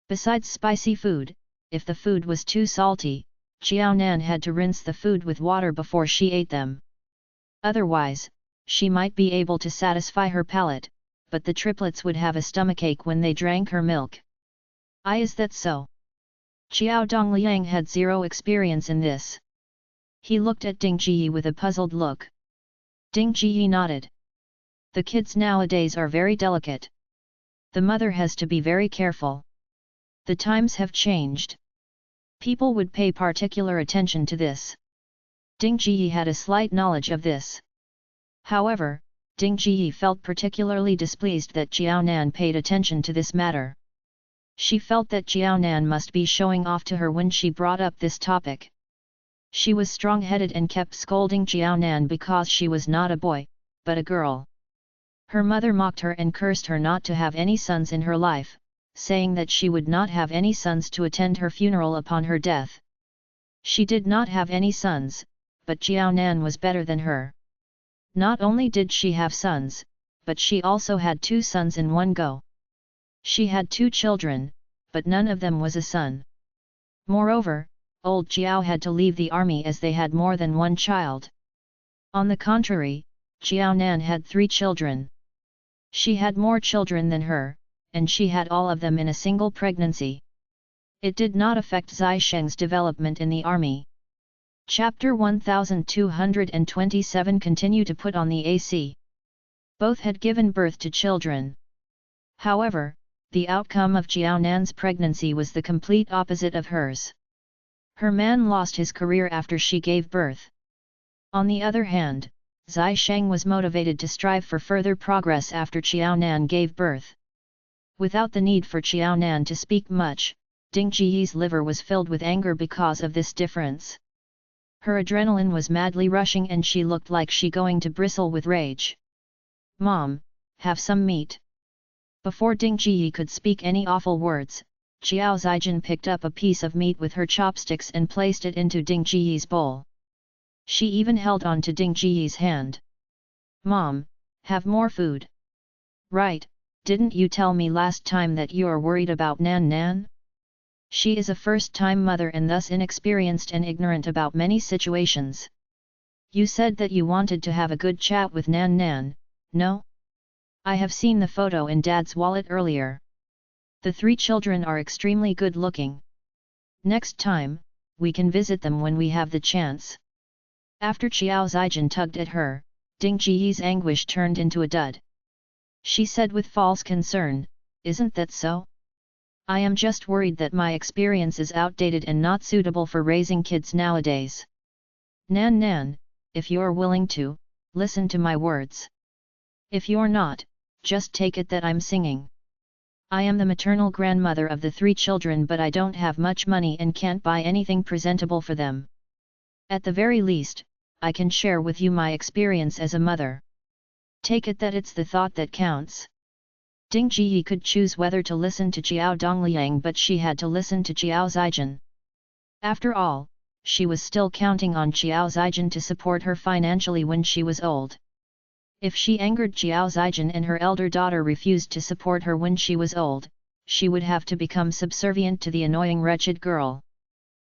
Besides spicy food, if the food was too salty, Xiao Nan had to rinse the food with water before she ate them. Otherwise, she might be able to satisfy her palate, but the triplets would have a stomachache when they drank her milk. Is that so? Xiao Dongliang had zero experience in this. He looked at Ding Ji with a puzzled look. Ding Ji nodded. The kids nowadays are very delicate. The mother has to be very careful. The times have changed. People would pay particular attention to this. Ding Ji had a slight knowledge of this. However, Ding Ji felt particularly displeased that Xiao Nan paid attention to this matter. She felt that Xiao Nan must be showing off to her when she brought up this topic. She was strong-headed and kept scolding Xiao Nan because she was not a boy, but a girl. Her mother mocked her and cursed her not to have any sons in her life, saying that she would not have any sons to attend her funeral upon her death. She did not have any sons, but Xiao Nan was better than her. Not only did she have sons, but she also had 2 sons in one go. She had 2 children, but none of them was a son. Moreover, old Xiao had to leave the army as they had more than 1 child. On the contrary, Xiao Nan had 3 children. She had more children than her, and she had all of them in a single pregnancy. It did not affect Zai Sheng's development in the army. Chapter 1227 Continue to put on the AC. Both had given birth to children. However, the outcome of Xiao Nan's pregnancy was the complete opposite of hers. Her man lost his career after she gave birth. On the other hand, Zai Sheng was motivated to strive for further progress after Xiao Nan gave birth. Without the need for Xiao Nan to speak much, Ding Ji's liver was filled with anger because of this difference. Her adrenaline was madly rushing and she looked like she going to bristle with rage. Mom, have some meat. Before Ding Ji could speak any awful words, Xiao Zijin picked up a piece of meat with her chopsticks and placed it into Ding Ji's bowl. She even held on to Ding Ji's hand. Mom, have more food. Right, didn't you tell me last time that you're worried about Nan Nan? She is a first-time mother and thus inexperienced and ignorant about many situations. You said that you wanted to have a good chat with Nan Nan, no? I have seen the photo in Dad's wallet earlier. The 3 children are extremely good-looking. Next time, we can visit them when we have the chance. After Xiao Zijin tugged at her, Ding Ji's anguish turned into a dud. She said with false concern, isn't that so? I am just worried that my experience is outdated and not suitable for raising kids nowadays. Nan Nan, if you're willing to, listen to my words. If you're not, just take it that I'm singing. I am the maternal grandmother of the 3 children but I don't have much money and can't buy anything presentable for them. At the very least, I can share with you my experience as a mother. Take it that it's the thought that counts. Ding Ji could choose whether to listen to Xiao Dongliang but she had to listen to Xiao Zijin. After all, she was still counting on Xiao Zijin to support her financially when she was old. If she angered Xiao Zijin and her elder daughter refused to support her when she was old, she would have to become subservient to the annoying wretched girl.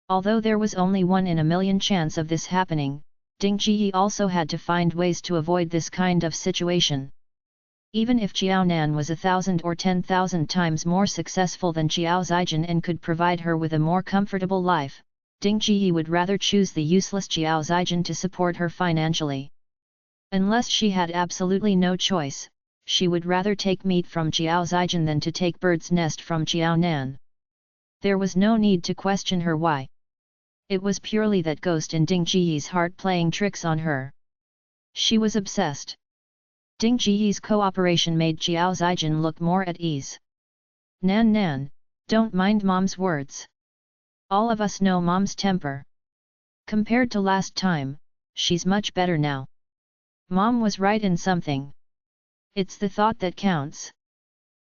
Although there was only 1 in a million chance of this happening, Ding Jiyi also had to find ways to avoid this kind of situation. Even if Jiao Nan was 1,000 or 10,000 times more successful than Jiao Zijin and could provide her with a more comfortable life, Ding Jiyi would rather choose the useless Jiao Zijin to support her financially. Unless she had absolutely no choice, she would rather take meat from Jiao Zijin than to take bird's nest from Jiao Nan. There was no need to question her why. It was purely that ghost in Ding Jiyi's heart playing tricks on her. She was obsessed. Ding Jiyi's cooperation made Jiao Zijin look more at ease. Nan, don't mind Mom's words. All of us know Mom's temper. Compared to last time, she's much better now. Mom was right in something. It's the thought that counts.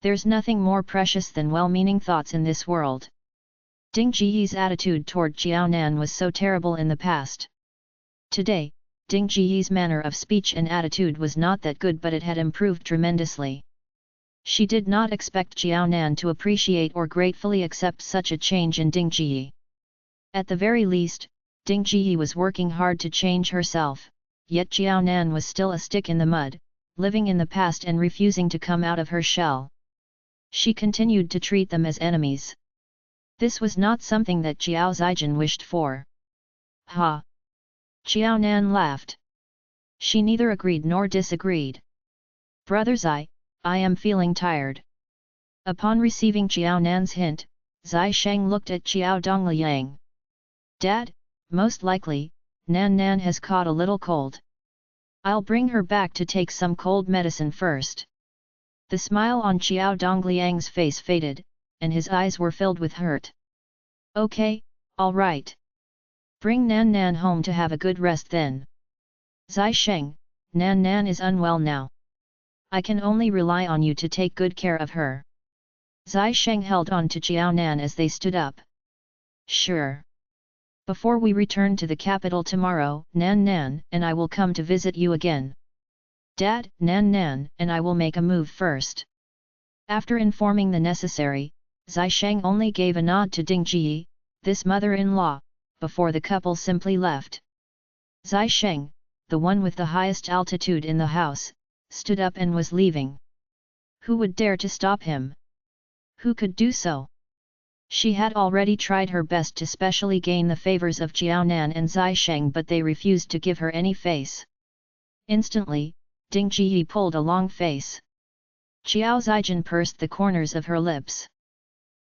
There's nothing more precious than well-meaning thoughts in this world. Ding Jiyi's attitude toward Jiao Nan was so terrible in the past. Today, Ding Jiyi's manner of speech and attitude was not that good, but it had improved tremendously. She did not expect Jiao Nan to appreciate or gratefully accept such a change in Ding Jiyi. At the very least, Ding Jiyi was working hard to change herself, yet Jiao Nan was still a stick in the mud, living in the past and refusing to come out of her shell. She continued to treat them as enemies. This was not something that Jiao Zijin wished for. Ha! Jiao Nan laughed. She neither agreed nor disagreed. Brothers, I am feeling tired. Upon receiving Jiao Nan's hint, Zai Sheng looked at Jiao Dongliang. Dad, most likely, Nan has caught a little cold. I'll bring her back to take some cold medicine first. The smile on Jiao Dongliang's face faded, and his eyes were filled with hurt. Okay, all right. Bring Nan home to have a good rest then. Zai Sheng, Nan is unwell now. I can only rely on you to take good care of her. Zai Sheng held on to Jiao Nan as they stood up. Sure. Before we return to the capital tomorrow, Nan and I will come to visit you again. Dad, Nan and I will make a move first. After informing the necessary, Zai Sheng only gave a nod to Ding Jiyi, this mother-in-law, before the couple simply left. Zai Sheng, the one with the highest altitude in the house, stood up and was leaving. Who would dare to stop him? Who could do so? She had already tried her best to specially gain the favors of Jiao Nan and Zai Sheng, but they refused to give her any face. Instantly, Ding Jiyi pulled a long face. Jiao Zijin pursed the corners of her lips.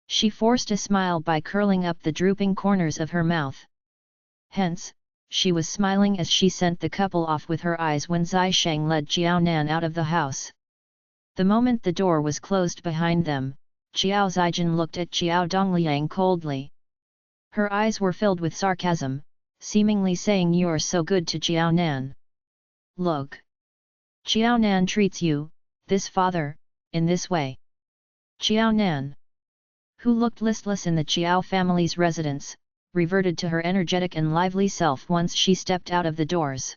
She forced a smile by curling up the drooping corners of her mouth. Hence, she was smiling as she sent the couple off with her eyes when Zai Sheng led Jiao Nan out of the house. The moment the door was closed behind them, Jiao Zijin looked at Jiao Dongliang coldly. Her eyes were filled with sarcasm, seemingly saying, "You're so good to Jiao Nan. Look. Jiao Nan treats you, this father, in this way." Jiao Nan, who looked listless in the Jiao family's residence, reverted to her energetic and lively self once she stepped out of the doors.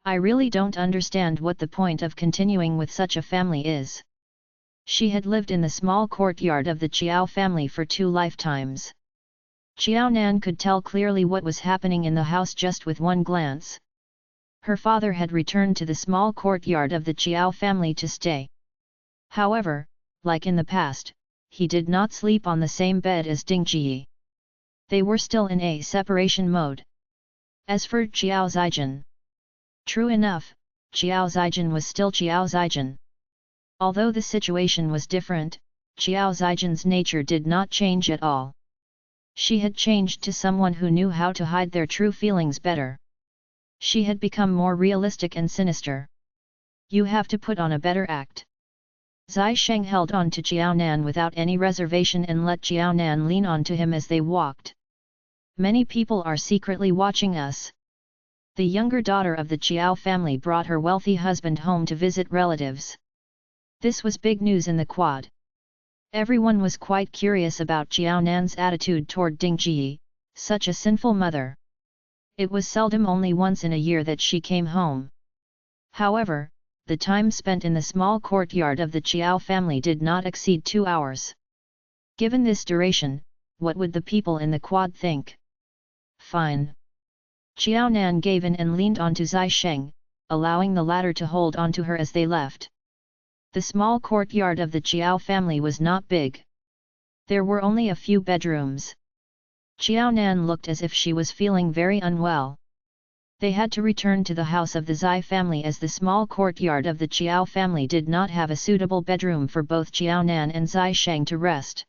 I really don't understand what the point of continuing with such a family is. She had lived in the small courtyard of the Jiao family for 2 lifetimes. Jiao Nan could tell clearly what was happening in the house just with one glance. Her father had returned to the small courtyard of the Jiao family to stay. However, like in the past, he did not sleep on the same bed as Ding Jiyi. They were still in a separation mode. As for Jiao Zijin, true enough, Jiao Zijin was still Jiao Zijin. Although the situation was different, Jiao Zijin's nature did not change at all. She had changed to someone who knew how to hide their true feelings better. She had become more realistic and sinister. You have to put on a better act. Zai Sheng held on to Jiao Nan without any reservation and let Jiao Nan lean on to him as they walked. Many people are secretly watching us. The younger daughter of the Jiao family brought her wealthy husband home to visit relatives. This was big news in the quad. Everyone was quite curious about Jiao Nan's attitude toward Ding Jiyi, such a sinful mother. It was seldom, only once in a year, that she came home. However, the time spent in the small courtyard of the Jiao family did not exceed 2 hours. Given this duration, what would the people in the quad think? Fine. Xiao Nan gave in and leaned onto Zai Sheng, allowing the latter to hold onto her as they left. The small courtyard of the Qiao family was not big. There were only a few bedrooms. Xiao Nan looked as if she was feeling very unwell. They had to return to the house of the Zai family as the small courtyard of the Qiao family did not have a suitable bedroom for both Xiao Nan and Zai Sheng to rest.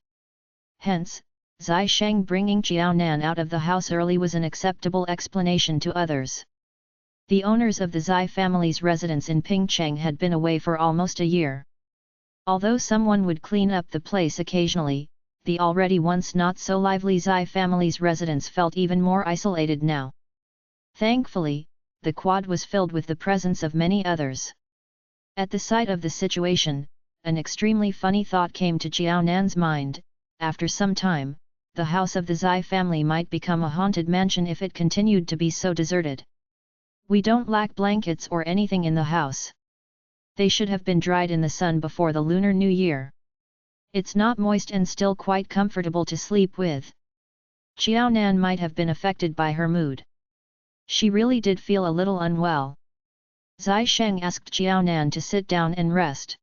Hence, Zai Sheng bringing Xiao Nan out of the house early was an acceptable explanation to others. The owners of the Zai family's residence in Pingcheng had been away for almost a year. Although someone would clean up the place occasionally, the already once not so lively Zai family's residence felt even more isolated now. Thankfully, the quad was filled with the presence of many others. At the sight of the situation, an extremely funny thought came to Xiao Nan's mind. After some time, the house of the Zai family might become a haunted mansion if it continued to be so deserted. We don't lack blankets or anything in the house. They should have been dried in the sun before the Lunar New Year. It's not moist and still quite comfortable to sleep with. Xiao Nan might have been affected by her mood. She really did feel a little unwell. Zai Sheng asked Xiao Nan to sit down and rest.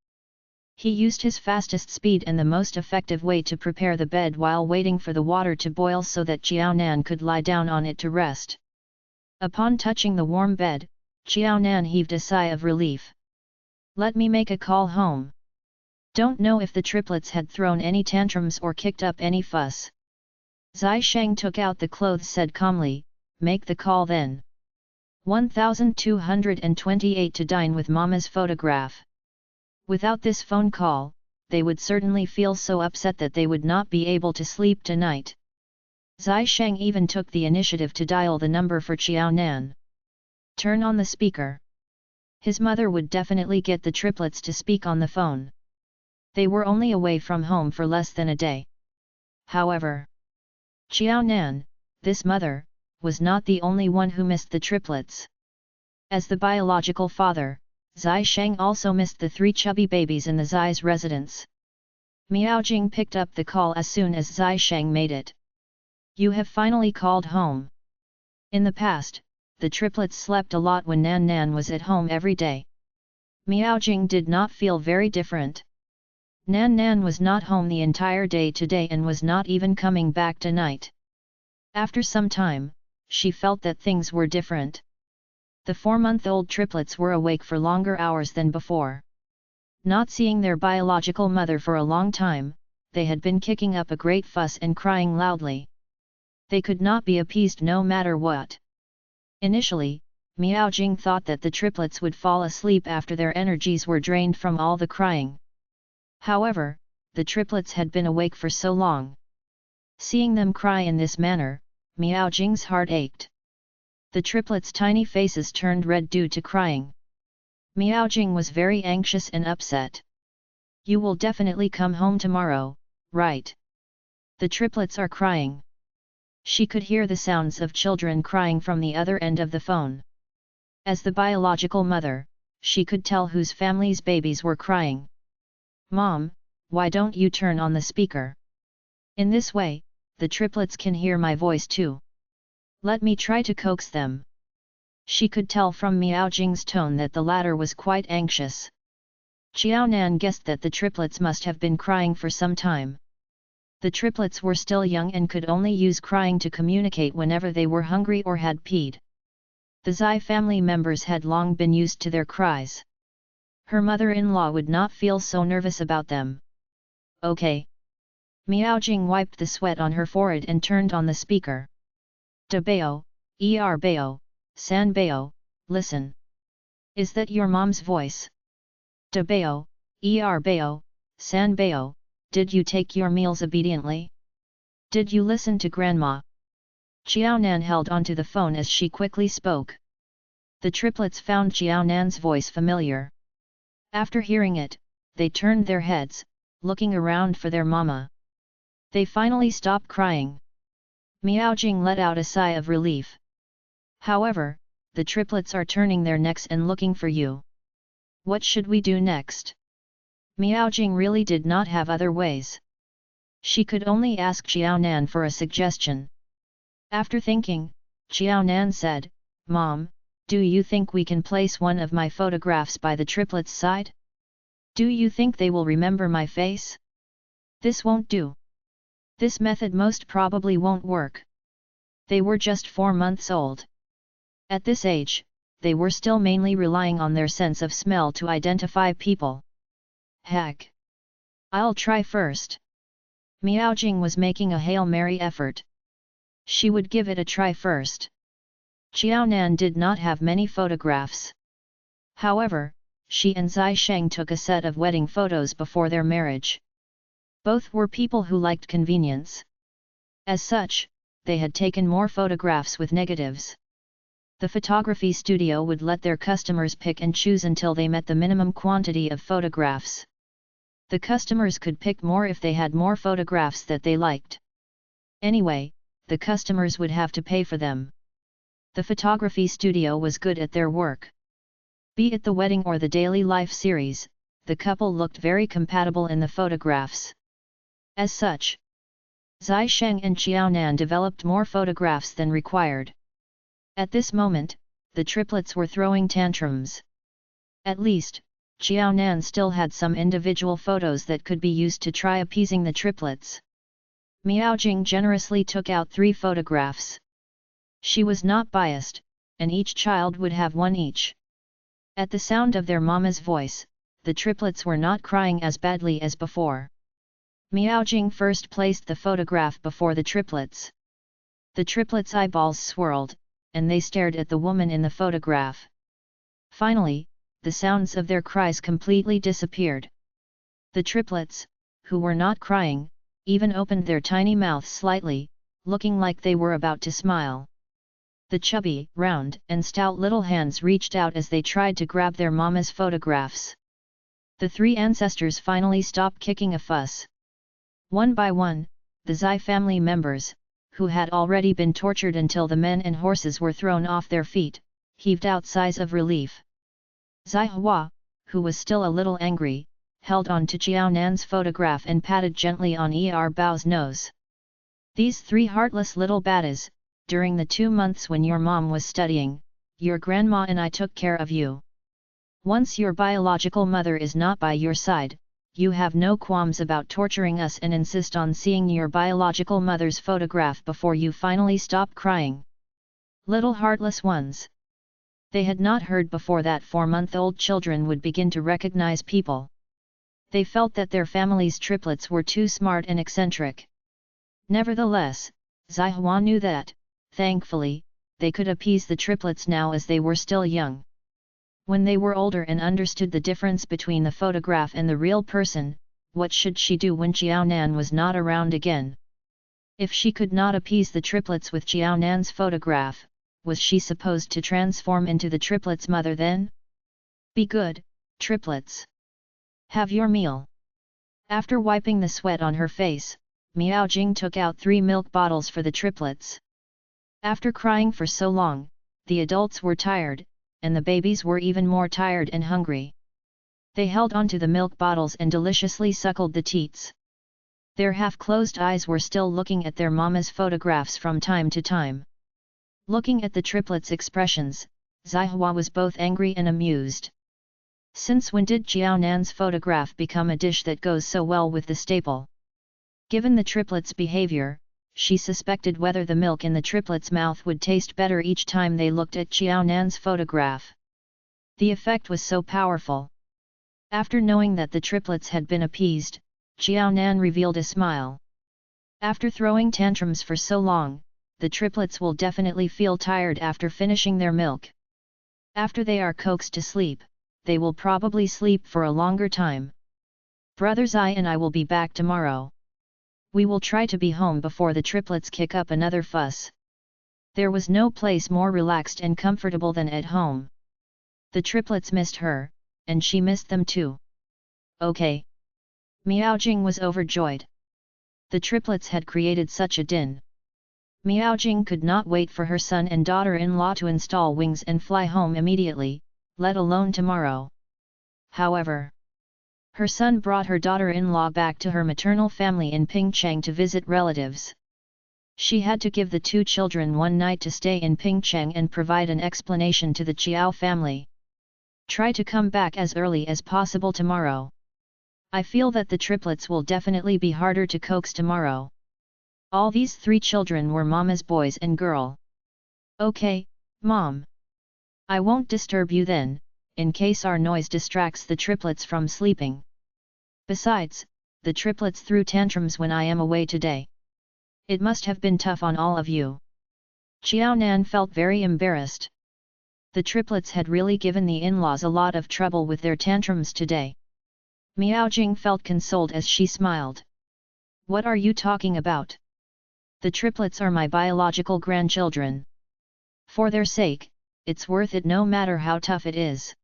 He used his fastest speed and the most effective way to prepare the bed while waiting for the water to boil so that Xiao Nan could lie down on it to rest. Upon touching the warm bed, Xiao Nan heaved a sigh of relief. Let me make a call home. Don't know if the triplets had thrown any tantrums or kicked up any fuss. Zai Sheng took out the clothes, said calmly, make the call then. 1228 to dine with Mama's photograph. Without this phone call, they would certainly feel so upset that they would not be able to sleep tonight. Zai Sheng even took the initiative to dial the number for Xiao Nan. Turn on the speaker. His mother would definitely get the triplets to speak on the phone. They were only away from home for less than a day. However, Xiao Nan, this mother, was not the only one who missed the triplets. As the biological father, Zai Sheng also missed the 3 chubby babies in the Zai's residence. Miao Jing picked up the call as soon as Zai Sheng made it. You have finally called home. In the past, the triplets slept a lot when Nan Nan was at home every day. Miao Jing did not feel very different. Nan Nan was not home the entire day today and was not even coming back tonight. After some time, she felt that things were different. The 4-month-old triplets were awake for longer hours than before. Not seeing their biological mother for a long time, they had been kicking up a great fuss and crying loudly. They could not be appeased no matter what. Initially, Miao Jing thought that the triplets would fall asleep after their energies were drained from all the crying. However, the triplets had been awake for so long. Seeing them cry in this manner, Miao Jing's heart ached. The triplets' tiny faces turned red due to crying. Miao Jing was very anxious and upset. You will definitely come home tomorrow, right? The triplets are crying. She could hear the sounds of children crying from the other end of the phone. As the biological mother, she could tell whose family's babies were crying. Mom, why don't you turn on the speaker? In this way, the triplets can hear my voice too. Let me try to coax them. She could tell from Miao Jing's tone that the latter was quite anxious. Xiao Nan guessed that the triplets must have been crying for some time. The triplets were still young and could only use crying to communicate whenever they were hungry or had peed. The Zai family members had long been used to their cries. Her mother-in-law would not feel so nervous about them. Okay. Miao Jing wiped the sweat on her forehead and turned on the speaker. Da Bao, Er Bao, San Bao, listen. Is that your mom's voice? Da Bao, Er Bao, San Bao, did you take your meals obediently? Did you listen to grandma? Xiao Nan held onto the phone as she quickly spoke. The triplets found Xiao Nan's voice familiar. After hearing it, they turned their heads, looking around for their mama. They finally stopped crying. Miao Jing let out a sigh of relief. However, the triplets are turning their necks and looking for you. What should we do next? Miao Jing really did not have other ways. She could only ask Xiao Nan for a suggestion. After thinking, Xiaonan said, "Mom, do you think we can place one of my photographs by the triplets' side? Do you think they will remember my face? This won't do. This method most probably won't work." They were just 4 months old. At this age, they were still mainly relying on their sense of smell to identify people. Heck! I'll try first. Miaojing was making a Hail Mary effort. She would give it a try first. Xiaonan did not have many photographs. However, she and Zai Sheng took a set of wedding photos before their marriage. Both were people who liked convenience. As such, they had taken more photographs with negatives. The photography studio would let their customers pick and choose until they met the minimum quantity of photographs. The customers could pick more if they had more photographs that they liked. Anyway, the customers would have to pay for them. The photography studio was good at their work. Be it the wedding or the daily life series, the couple looked very compatible in the photographs. As such, Zai Sheng and Xiaonan developed more photographs than required. At this moment, the triplets were throwing tantrums. At least, Xiaonan still had some individual photos that could be used to try appeasing the triplets. Miaojing generously took out 3 photographs. She was not biased, and each child would have one each. At the sound of their mama's voice, the triplets were not crying as badly as before. Miaojing first placed the photograph before the triplets. The triplets' eyeballs swirled, and they stared at the woman in the photograph. Finally, the sounds of their cries completely disappeared. The triplets, who were not crying, even opened their tiny mouths slightly, looking like they were about to smile. The chubby, round, and stout little hands reached out as they tried to grab their mama's photographs. The 3 ancestors finally stopped kicking a fuss. One by one, the Zai family members, who had already been tortured until the men and horses were thrown off their feet, heaved out sighs of relief. Zai Hua, who was still a little angry, held on to Xiaonan's photograph and patted gently on Bao's nose. "These 3 heartless little baddies, during the 2 months when your mom was studying, your grandma and I took care of you. Once your biological mother is not by your side, you have no qualms about torturing us and insist on seeing your biological mother's photograph before you finally stop crying. Little heartless ones." They had not heard before that 4-month-old children would begin to recognize people. They felt that their family's triplets were too smart and eccentric. Nevertheless, Zai Hua knew that, thankfully, they could appease the triplets now as they were still young. When they were older and understood the difference between the photograph and the real person, what should she do when Xiaonan was not around again? If she could not appease the triplets with Xiaonan's photograph, was she supposed to transform into the triplets' mother then? "Be good, triplets. Have your meal." After wiping the sweat on her face, Miaojing took out 3 milk bottles for the triplets. After crying for so long, the adults were tired, and the babies were even more tired and hungry. They held onto the milk bottles and deliciously suckled the teats. Their half-closed eyes were still looking at their mama's photographs from time to time. Looking at the triplets' expressions, Zai Hua was both angry and amused. Since when did Xiaonan's photograph become a dish that goes so well with the staple? Given the triplets' behavior, she suspected whether the milk in the triplets' mouth would taste better each time they looked at Xiaonan's photograph. The effect was so powerful. After knowing that the triplets had been appeased, Xiaonan revealed a smile. After throwing tantrums for so long, the triplets will definitely feel tired after finishing their milk. After they are coaxed to sleep, they will probably sleep for a longer time. Brother Zai and I will be back tomorrow. We will try to be home before the triplets kick up another fuss. There was no place more relaxed and comfortable than at home. The triplets missed her, and she missed them too. Okay. Miaojing was overjoyed. The triplets had created such a din. Miaojing could not wait for her son and daughter-in-law to install wings and fly home immediately, let alone tomorrow. However, her son brought her daughter-in-law back to her maternal family in Pingcheng to visit relatives. She had to give the two children one night to stay in Pingcheng and provide an explanation to the Chiao family. Try to come back as early as possible tomorrow. I feel that the triplets will definitely be harder to coax tomorrow. All these three children were Mama's boys and girl. Okay, Mom. I won't disturb you then, in case our noise distracts the triplets from sleeping. Besides, the triplets threw tantrums when I am away today. It must have been tough on all of you. Xiao Nan felt very embarrassed. The triplets had really given the in-laws a lot of trouble with their tantrums today. Miao Jing felt consoled as she smiled. What are you talking about? The triplets are my biological grandchildren. For their sake, it's worth it no matter how tough it is.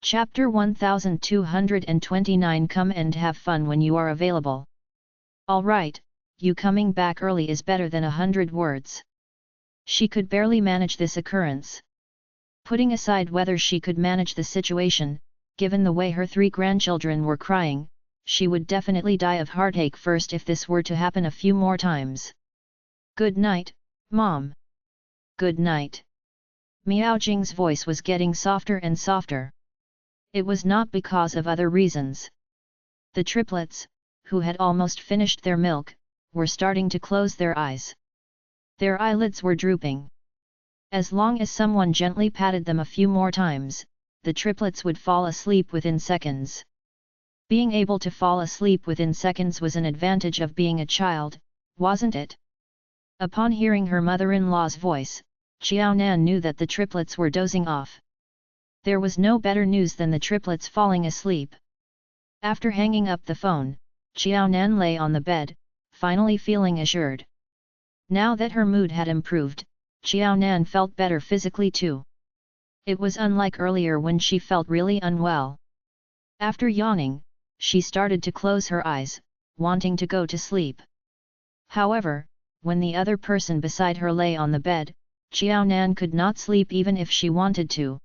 Chapter 1229. Come and have fun when you are available. Alright, you coming back early is better than 100 words. She could barely manage this occurrence. Putting aside whether she could manage the situation, given the way her three grandchildren were crying, she would definitely die of heartache first if this were to happen a few more times. Good night, Mom. Good night. Miao Jing's voice was getting softer and softer. It was not because of other reasons. The triplets, who had almost finished their milk, were starting to close their eyes. Their eyelids were drooping. As long as someone gently patted them a few more times, the triplets would fall asleep within seconds. Being able to fall asleep within seconds was an advantage of being a child, wasn't it? Upon hearing her mother-in-law's voice, Xiao Nan knew that the triplets were dozing off. There was no better news than the triplets falling asleep. After hanging up the phone, Xiao Nan lay on the bed, finally feeling assured. Now that her mood had improved, Xiao Nan felt better physically too. It was unlike earlier when she felt really unwell. After yawning, she started to close her eyes, wanting to go to sleep. However, when the other person beside her lay on the bed, Xiao Nan could not sleep even if she wanted to.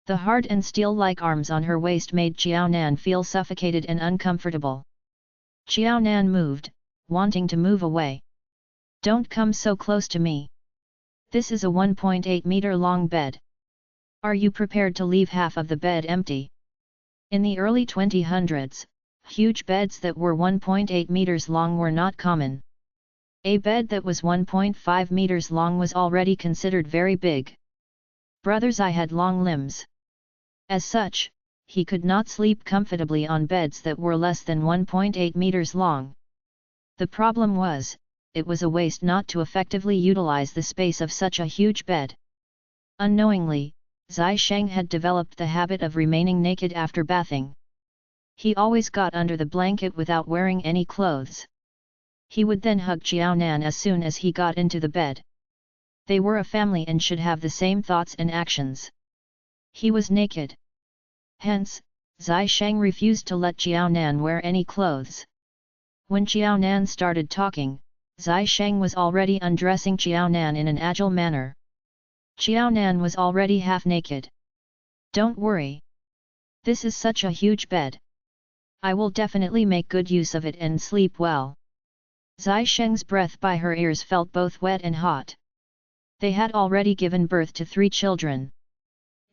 The hard and steel-like arms on her waist made Xiao Nan feel suffocated and uncomfortable. Xiao Nan moved, wanting to move away. Don't come so close to me. This is a 1.8-meter long bed. Are you prepared to leave half of the bed empty? In the early 2000s, huge beds that were 1.8 meters long were not common. A bed that was 1.5 meters long was already considered very big. Brother's eye had long limbs. As such, he could not sleep comfortably on beds that were less than 1.8 meters long. The problem was, it was a waste not to effectively utilize the space of such a huge bed. Unknowingly, Zai Sheng had developed the habit of remaining naked after bathing. He always got under the blanket without wearing any clothes. He would then hug Xiao Nan as soon as he got into the bed. They were a family and should have the same thoughts and actions. He was naked. Hence, Zai Sheng refused to let Xiao Nan wear any clothes. When Xiao Nan started talking, Zai Sheng was already undressing Xiao Nan in an agile manner. Xiao Nan was already half naked. Don't worry. This is such a huge bed. I will definitely make good use of it and sleep well. Zai Sheng's breath by her ears felt both wet and hot. They had already given birth to 3 children.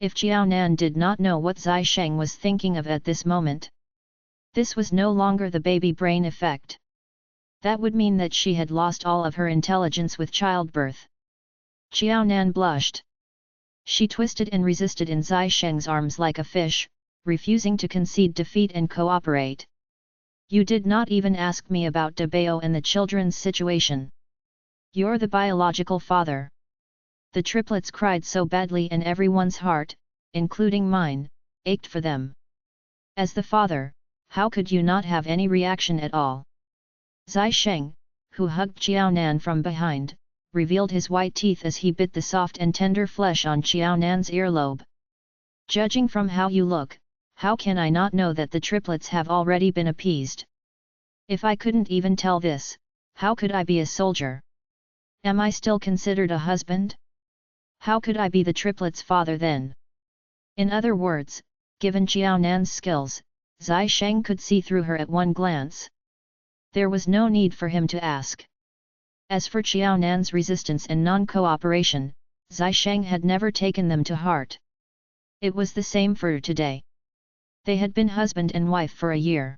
If Xiao Nan did not know what Zai Sheng was thinking of at this moment, this was no longer the baby brain effect. That would mean that she had lost all of her intelligence with childbirth. Xiao Nan blushed. She twisted and resisted in Zai Sheng's arms like a fish, refusing to concede defeat and cooperate. You did not even ask me about De Bao and the children's situation. You're the biological father. The triplets cried so badly and everyone's heart, including mine, ached for them. As the father, how could you not have any reaction at all? Zai Sheng, who hugged Xiao Nan from behind, revealed his white teeth as he bit the soft and tender flesh on Xiao Nan's earlobe. Judging from how you look, how can I not know that the triplets have already been appeased? If I couldn't even tell this, how could I be a soldier? Am I still considered a husband? How could I be the triplets' father then? In other words, given Xiao Nan's skills, Zai Sheng could see through her at one glance. There was no need for him to ask. As for Qiao Nan's resistance and non-cooperation, Zai Sheng had never taken them to heart. It was the same for today. They had been husband and wife for a year.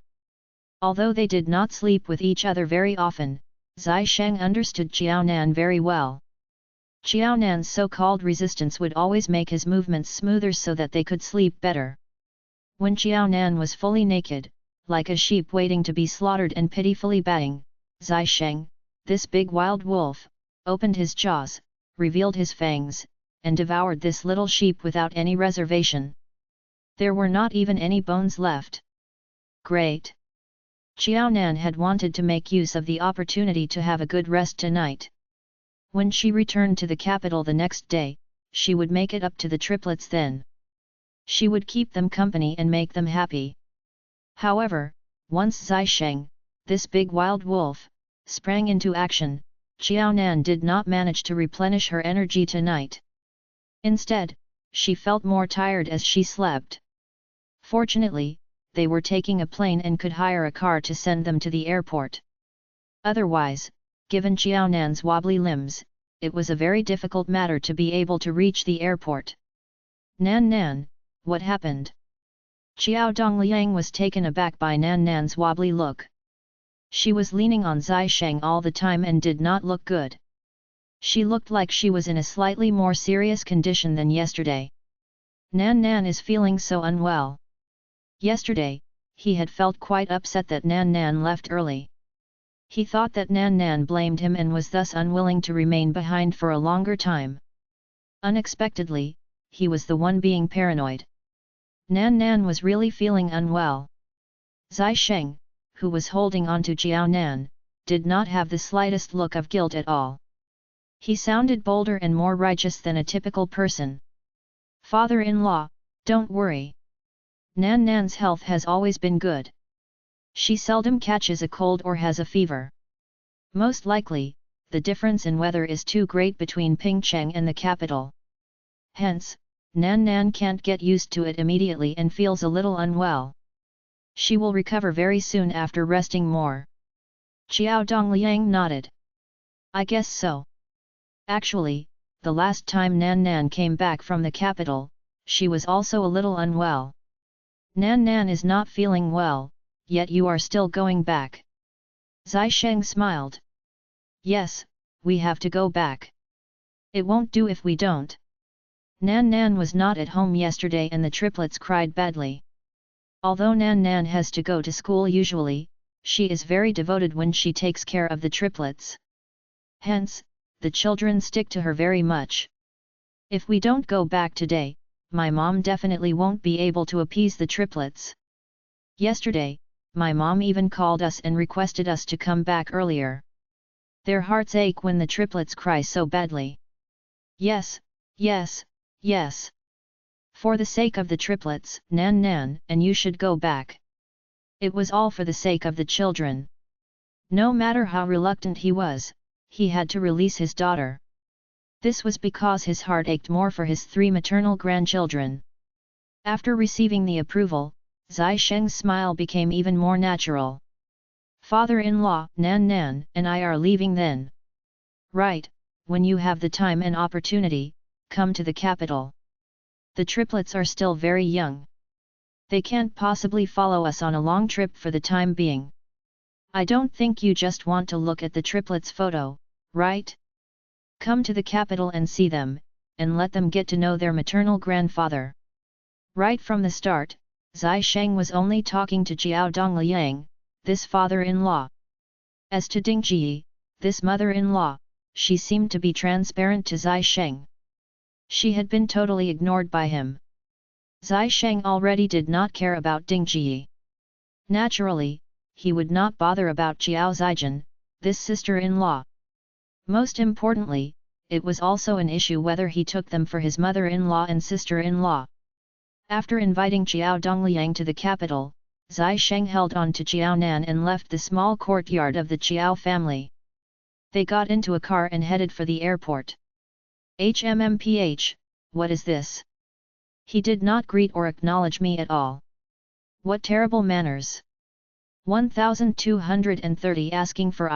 Although they did not sleep with each other very often, Zai Sheng understood Qiao Nan very well. Qiao Nan's so-called resistance would always make his movements smoother so that they could sleep better. When Qiao Nan was fully naked, like a sheep waiting to be slaughtered and pitifully baying, Zai Sheng, this big wild wolf, opened his jaws, revealed his fangs, and devoured this little sheep without any reservation. There were not even any bones left. Great! Qiao Nan had wanted to make use of the opportunity to have a good rest tonight. When she returned to the capital the next day, she would make it up to the triplets then. She would keep them company and make them happy. However, once Zai Sheng, this big wild wolf, sprang into action, Qiao Nan did not manage to replenish her energy tonight. Instead, she felt more tired as she slept. Fortunately, they were taking a plane and could hire a car to send them to the airport. Otherwise, given Qiao Nan's wobbly limbs, it was a very difficult matter to be able to reach the airport. Nan, what happened? Qiao Dongliang was taken aback by Nan's wobbly look. She was leaning on Zai Sheng all the time and did not look good. She looked like she was in a slightly more serious condition than yesterday. Nan is feeling so unwell. Yesterday, he had felt quite upset that Nan left early. He thought that Nan blamed him and was thus unwilling to remain behind for a longer time. Unexpectedly, he was the one being paranoid. Nan was really feeling unwell. Zai Sheng, who was holding on to Qiao Nan, did not have the slightest look of guilt at all. He sounded bolder and more righteous than a typical person. Father-in-law, don't worry. Nan's health has always been good. She seldom catches a cold or has a fever. Most likely, the difference in weather is too great between Pingcheng and the capital. Hence, Nan can't get used to it immediately and feels a little unwell. She will recover very soon after resting more. Qiao Dongliang nodded. I guess so. Actually, the last time Nan came back from the capital, she was also a little unwell. Nan is not feeling well, yet you are still going back. Zai Sheng smiled. Yes, we have to go back. It won't do if we don't. Nan was not at home yesterday and the triplets cried badly. Although Nan has to go to school usually, she is very devoted when she takes care of the triplets. Hence, the children stick to her very much. If we don't go back today, my mom definitely won't be able to appease the triplets. Yesterday, my mom even called us and requested us to come back earlier. Their hearts ache when the triplets cry so badly. Yes. For the sake of the triplets, Nan, and you should go back. It was all for the sake of the children. No matter how reluctant he was, he had to release his daughter. This was because his heart ached more for his 3 maternal grandchildren. After receiving the approval, Zai Sheng's smile became even more natural. Father-in-law, Nan, and I are leaving then. Right, when you have the time and opportunity, come to the capital. The triplets are still very young. They can't possibly follow us on a long trip for the time being. I don't think you just want to look at the triplets' photo, right? Come to the capital and see them, and let them get to know their maternal grandfather. Right from the start, Zai Sheng was only talking to Qiao Dongliang, this father-in-law. As to Ding Ji, this mother-in-law, she seemed to be transparent to Zai Sheng. She had been totally ignored by him. Zai Sheng already did not care about Ding Ji. Naturally, he would not bother about Qiao Zijin, this sister-in-law. Most importantly, it was also an issue whether he took them for his mother-in-law and sister-in-law. After inviting Qiao Dongliang to the capital, Zai Sheng held on to Qiao Nan and left the small courtyard of the Qiao family. They got into a car and headed for the airport. HMMPH, what is this? He did not greet or acknowledge me at all. What terrible manners! 1230 asking for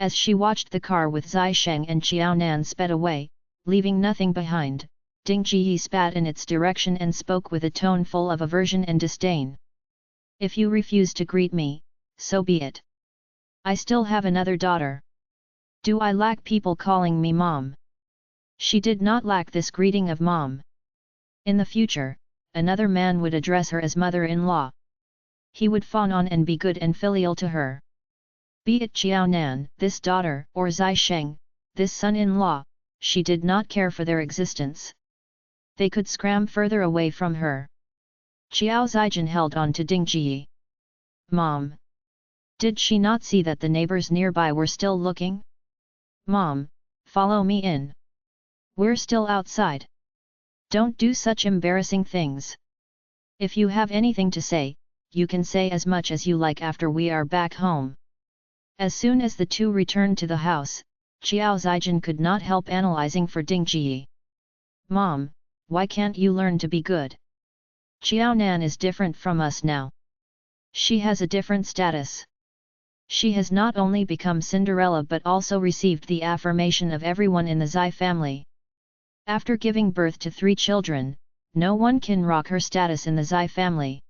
As she watched the car with Zai Sheng and Qiao Nan sped away, leaving nothing behind, Ding Jiyi spat in its direction and spoke with a tone full of aversion and disdain. If you refuse to greet me, so be it. I still have another daughter. Do I lack people calling me mom? She did not lack this greeting of mom. In the future, another man would address her as mother-in-law. He would fawn on and be good and filial to her. Be it Qiao Nan, this daughter, or Zai Sheng, this son-in-law, she did not care for their existence. They could scram further away from her. Qiao Zijin held on to Ding Jiyi. Mom! Did she not see that the neighbors nearby were still looking? Mom, follow me in. We're still outside. Don't do such embarrassing things. If you have anything to say, you can say as much as you like after we are back home. As soon as the two returned to the house, Qiao Zijin could not help analyzing for Ding Jiyi. Mom, why can't you learn to be good? Qiao Nan is different from us now. She has a different status. She has not only become Cinderella but also received the affirmation of everyone in the Zai family. After giving birth to 3 children, no one can rock her status in the Zai family.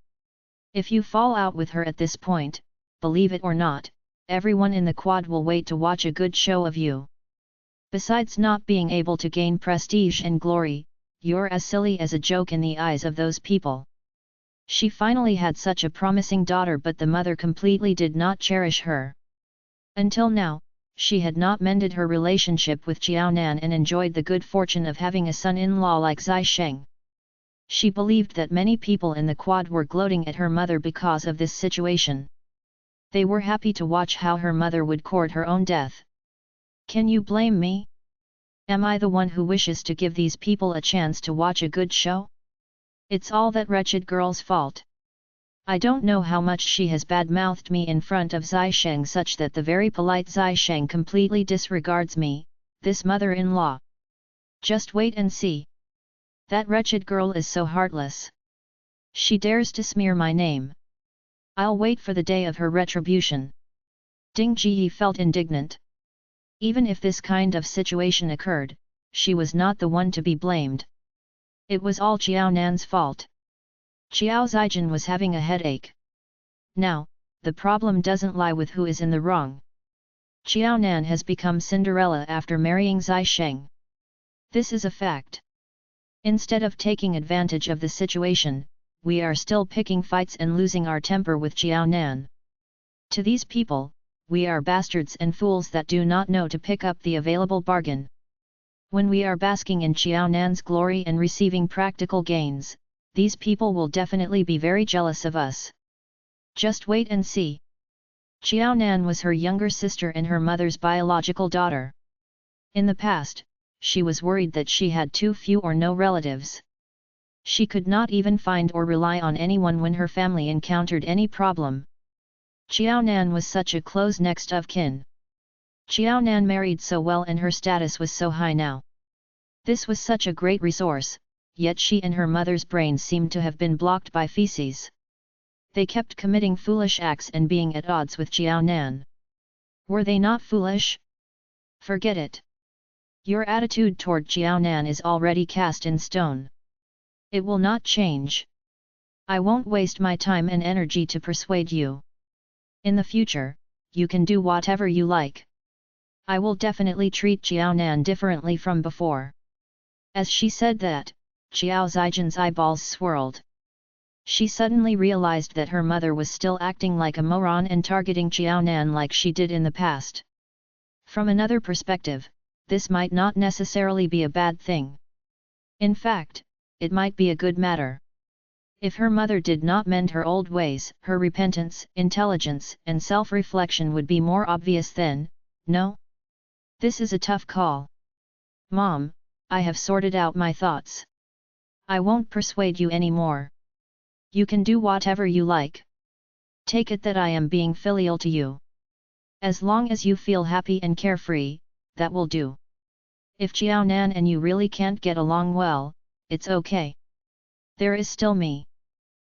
If you fall out with her at this point, believe it or not, everyone in the quad will wait to watch a good show of you. Besides not being able to gain prestige and glory, you're as silly as a joke in the eyes of those people. She finally had such a promising daughter, but the mother completely did not cherish her. Until now, she had not mended her relationship with Qiao Nan and enjoyed the good fortune of having a son-in-law like Zai Sheng. She believed that many people in the quad were gloating at her mother because of this situation. They were happy to watch how her mother would court her own death. Can you blame me? Am I the one who wishes to give these people a chance to watch a good show? It's all that wretched girl's fault. I don't know how much she has bad-mouthed me in front of Zai Sheng such that the very polite Zai Sheng completely disregards me, this mother-in-law. Just wait and see. That wretched girl is so heartless. She dares to smear my name. I'll wait for the day of her retribution. Ding Jiyi felt indignant. Even if this kind of situation occurred, she was not the one to be blamed. It was all Qiao Nan's fault. Qiao Zijin was having a headache. Now, the problem doesn't lie with who is in the wrong. Qiao Nan has become Cinderella after marrying Zai Sheng. This is a fact. Instead of taking advantage of the situation, we are still picking fights and losing our temper with Qiao Nan. To these people, we are bastards and fools that do not know to pick up the available bargain. When we are basking in Qiao Nan's glory and receiving practical gains, these people will definitely be very jealous of us. Just wait and see. Qiao Nan was her younger sister and her mother's biological daughter. In the past, she was worried that she had too few or no relatives. She could not even find or rely on anyone when her family encountered any problem. Qiao Nan was such a close next of kin. Qiao Nan married so well and her status was so high now. This was such a great resource, yet she and her mother's brains seemed to have been blocked by feces. They kept committing foolish acts and being at odds with Qiao Nan. Were they not foolish? Forget it. Your attitude toward Qiao Nan is already cast in stone. It will not change. I won't waste my time and energy to persuade you. In the future, you can do whatever you like. I will definitely treat Qiao Nan differently from before. As she said that, Qiao Zijin's eyeballs swirled. She suddenly realized that her mother was still acting like a moron and targeting Qiao Nan like she did in the past. From another perspective, this might not necessarily be a bad thing. In fact, it might be a good matter. If her mother did not mend her old ways, her repentance, intelligence, and self-reflection would be more obvious then, no? This is a tough call. Mom, I have sorted out my thoughts. I won't persuade you anymore. You can do whatever you like. Take it that I am being filial to you. As long as you feel happy and carefree, that will do. If Qiao Nan and you really can't get along well, it's okay. There is still me.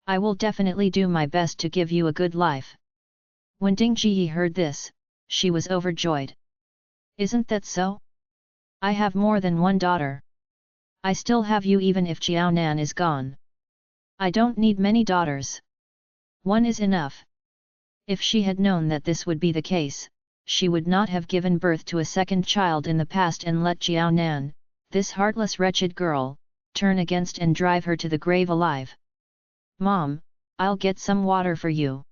I will definitely do my best to give you a good life. When Ding Jiyi heard this, she was overjoyed. Isn't that so? I have more than one daughter. I still have you even if Jiao Nan is gone. I don't need many daughters. One is enough. If she had known that this would be the case, she would not have given birth to a second child in the past and let Jiao Nan, this heartless wretched girl, turn against and drive her to the grave alive. Mom, I'll get some water for you.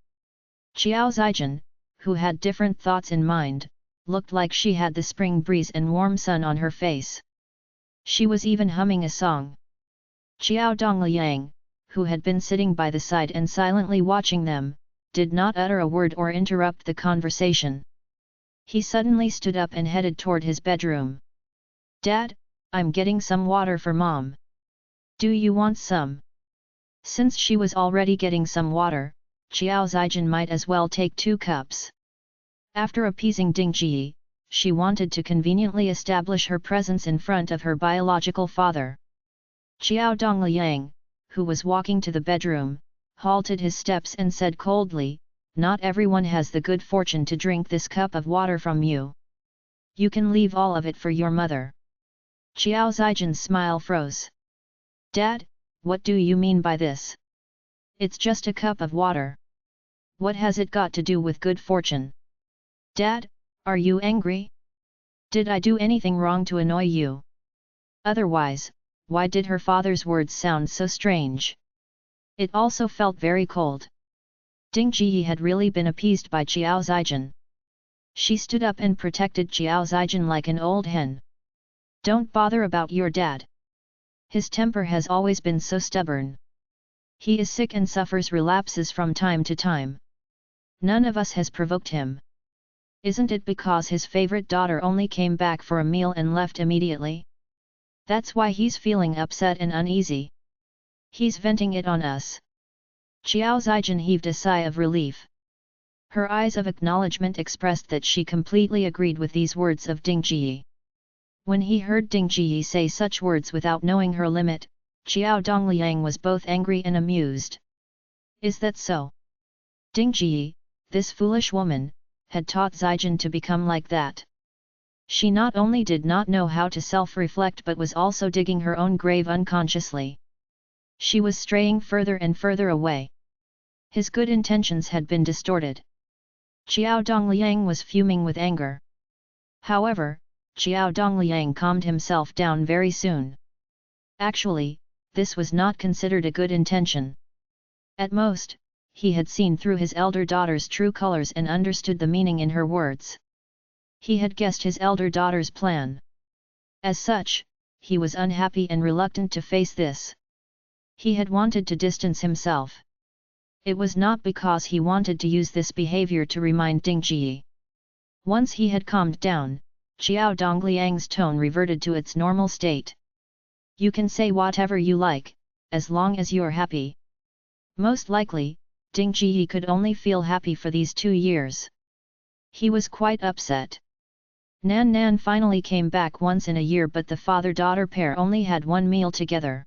Xiao Zijin, who had different thoughts in mind, looked like she had the spring breeze and warm sun on her face. She was even humming a song. Xiao Dongliang, who had been sitting by the side and silently watching them, did not utter a word or interrupt the conversation. He suddenly stood up and headed toward his bedroom. Dad, I'm getting some water for Mom. Do you want some? Since she was already getting some water, Xiao Zijin might as well take 2 cups. After appeasing Ding Ji, she wanted to conveniently establish her presence in front of her biological father. Xiao Dongliang, who was walking to the bedroom, halted his steps and said coldly, "Not everyone has the good fortune to drink this cup of water from you. You can leave all of it for your mother." Xiao Zijin's smile froze. "Dad, what do you mean by this? It's just a cup of water. What has it got to do with good fortune? Dad, are you angry? Did I do anything wrong to annoy you? Otherwise, why did her father's words sound so strange?" It also felt very cold. Ding Ji had really been appeased by Xiao Zijin. She stood up and protected Xiao Zijin like an old hen. "Don't bother about your dad. His temper has always been so stubborn. He is sick and suffers relapses from time to time. None of us has provoked him. Isn't it because his favorite daughter only came back for a meal and left immediately? That's why he's feeling upset and uneasy. He's venting it on us." Xiao Zijin heaved a sigh of relief. Her eyes of acknowledgement expressed that she completely agreed with these words of Ding Ji. When he heard Ding Ji say such words without knowing her limit, Xiao Dongliang was both angry and amused. "Is that so? Ding Ji, this foolish woman, had taught Zijin to become like that. She not only did not know how to self-reflect but was also digging her own grave unconsciously. She was straying further and further away. His good intentions had been distorted." Xiao Dongliang was fuming with anger. However, Xiao Dongliang calmed himself down very soon. Actually, this was not considered a good intention. At most, he had seen through his elder daughter's true colors and understood the meaning in her words. He had guessed his elder daughter's plan. As such, he was unhappy and reluctant to face this. He had wanted to distance himself. It was not because he wanted to use this behavior to remind Ding Ji. Once he had calmed down, Xiao Dongliang's tone reverted to its normal state. "You can say whatever you like, as long as you're happy." Most likely, Ding Ji could only feel happy for these 2 years. He was quite upset. Nan Nan finally came back once in a year, but the father-daughter pair only had one meal together.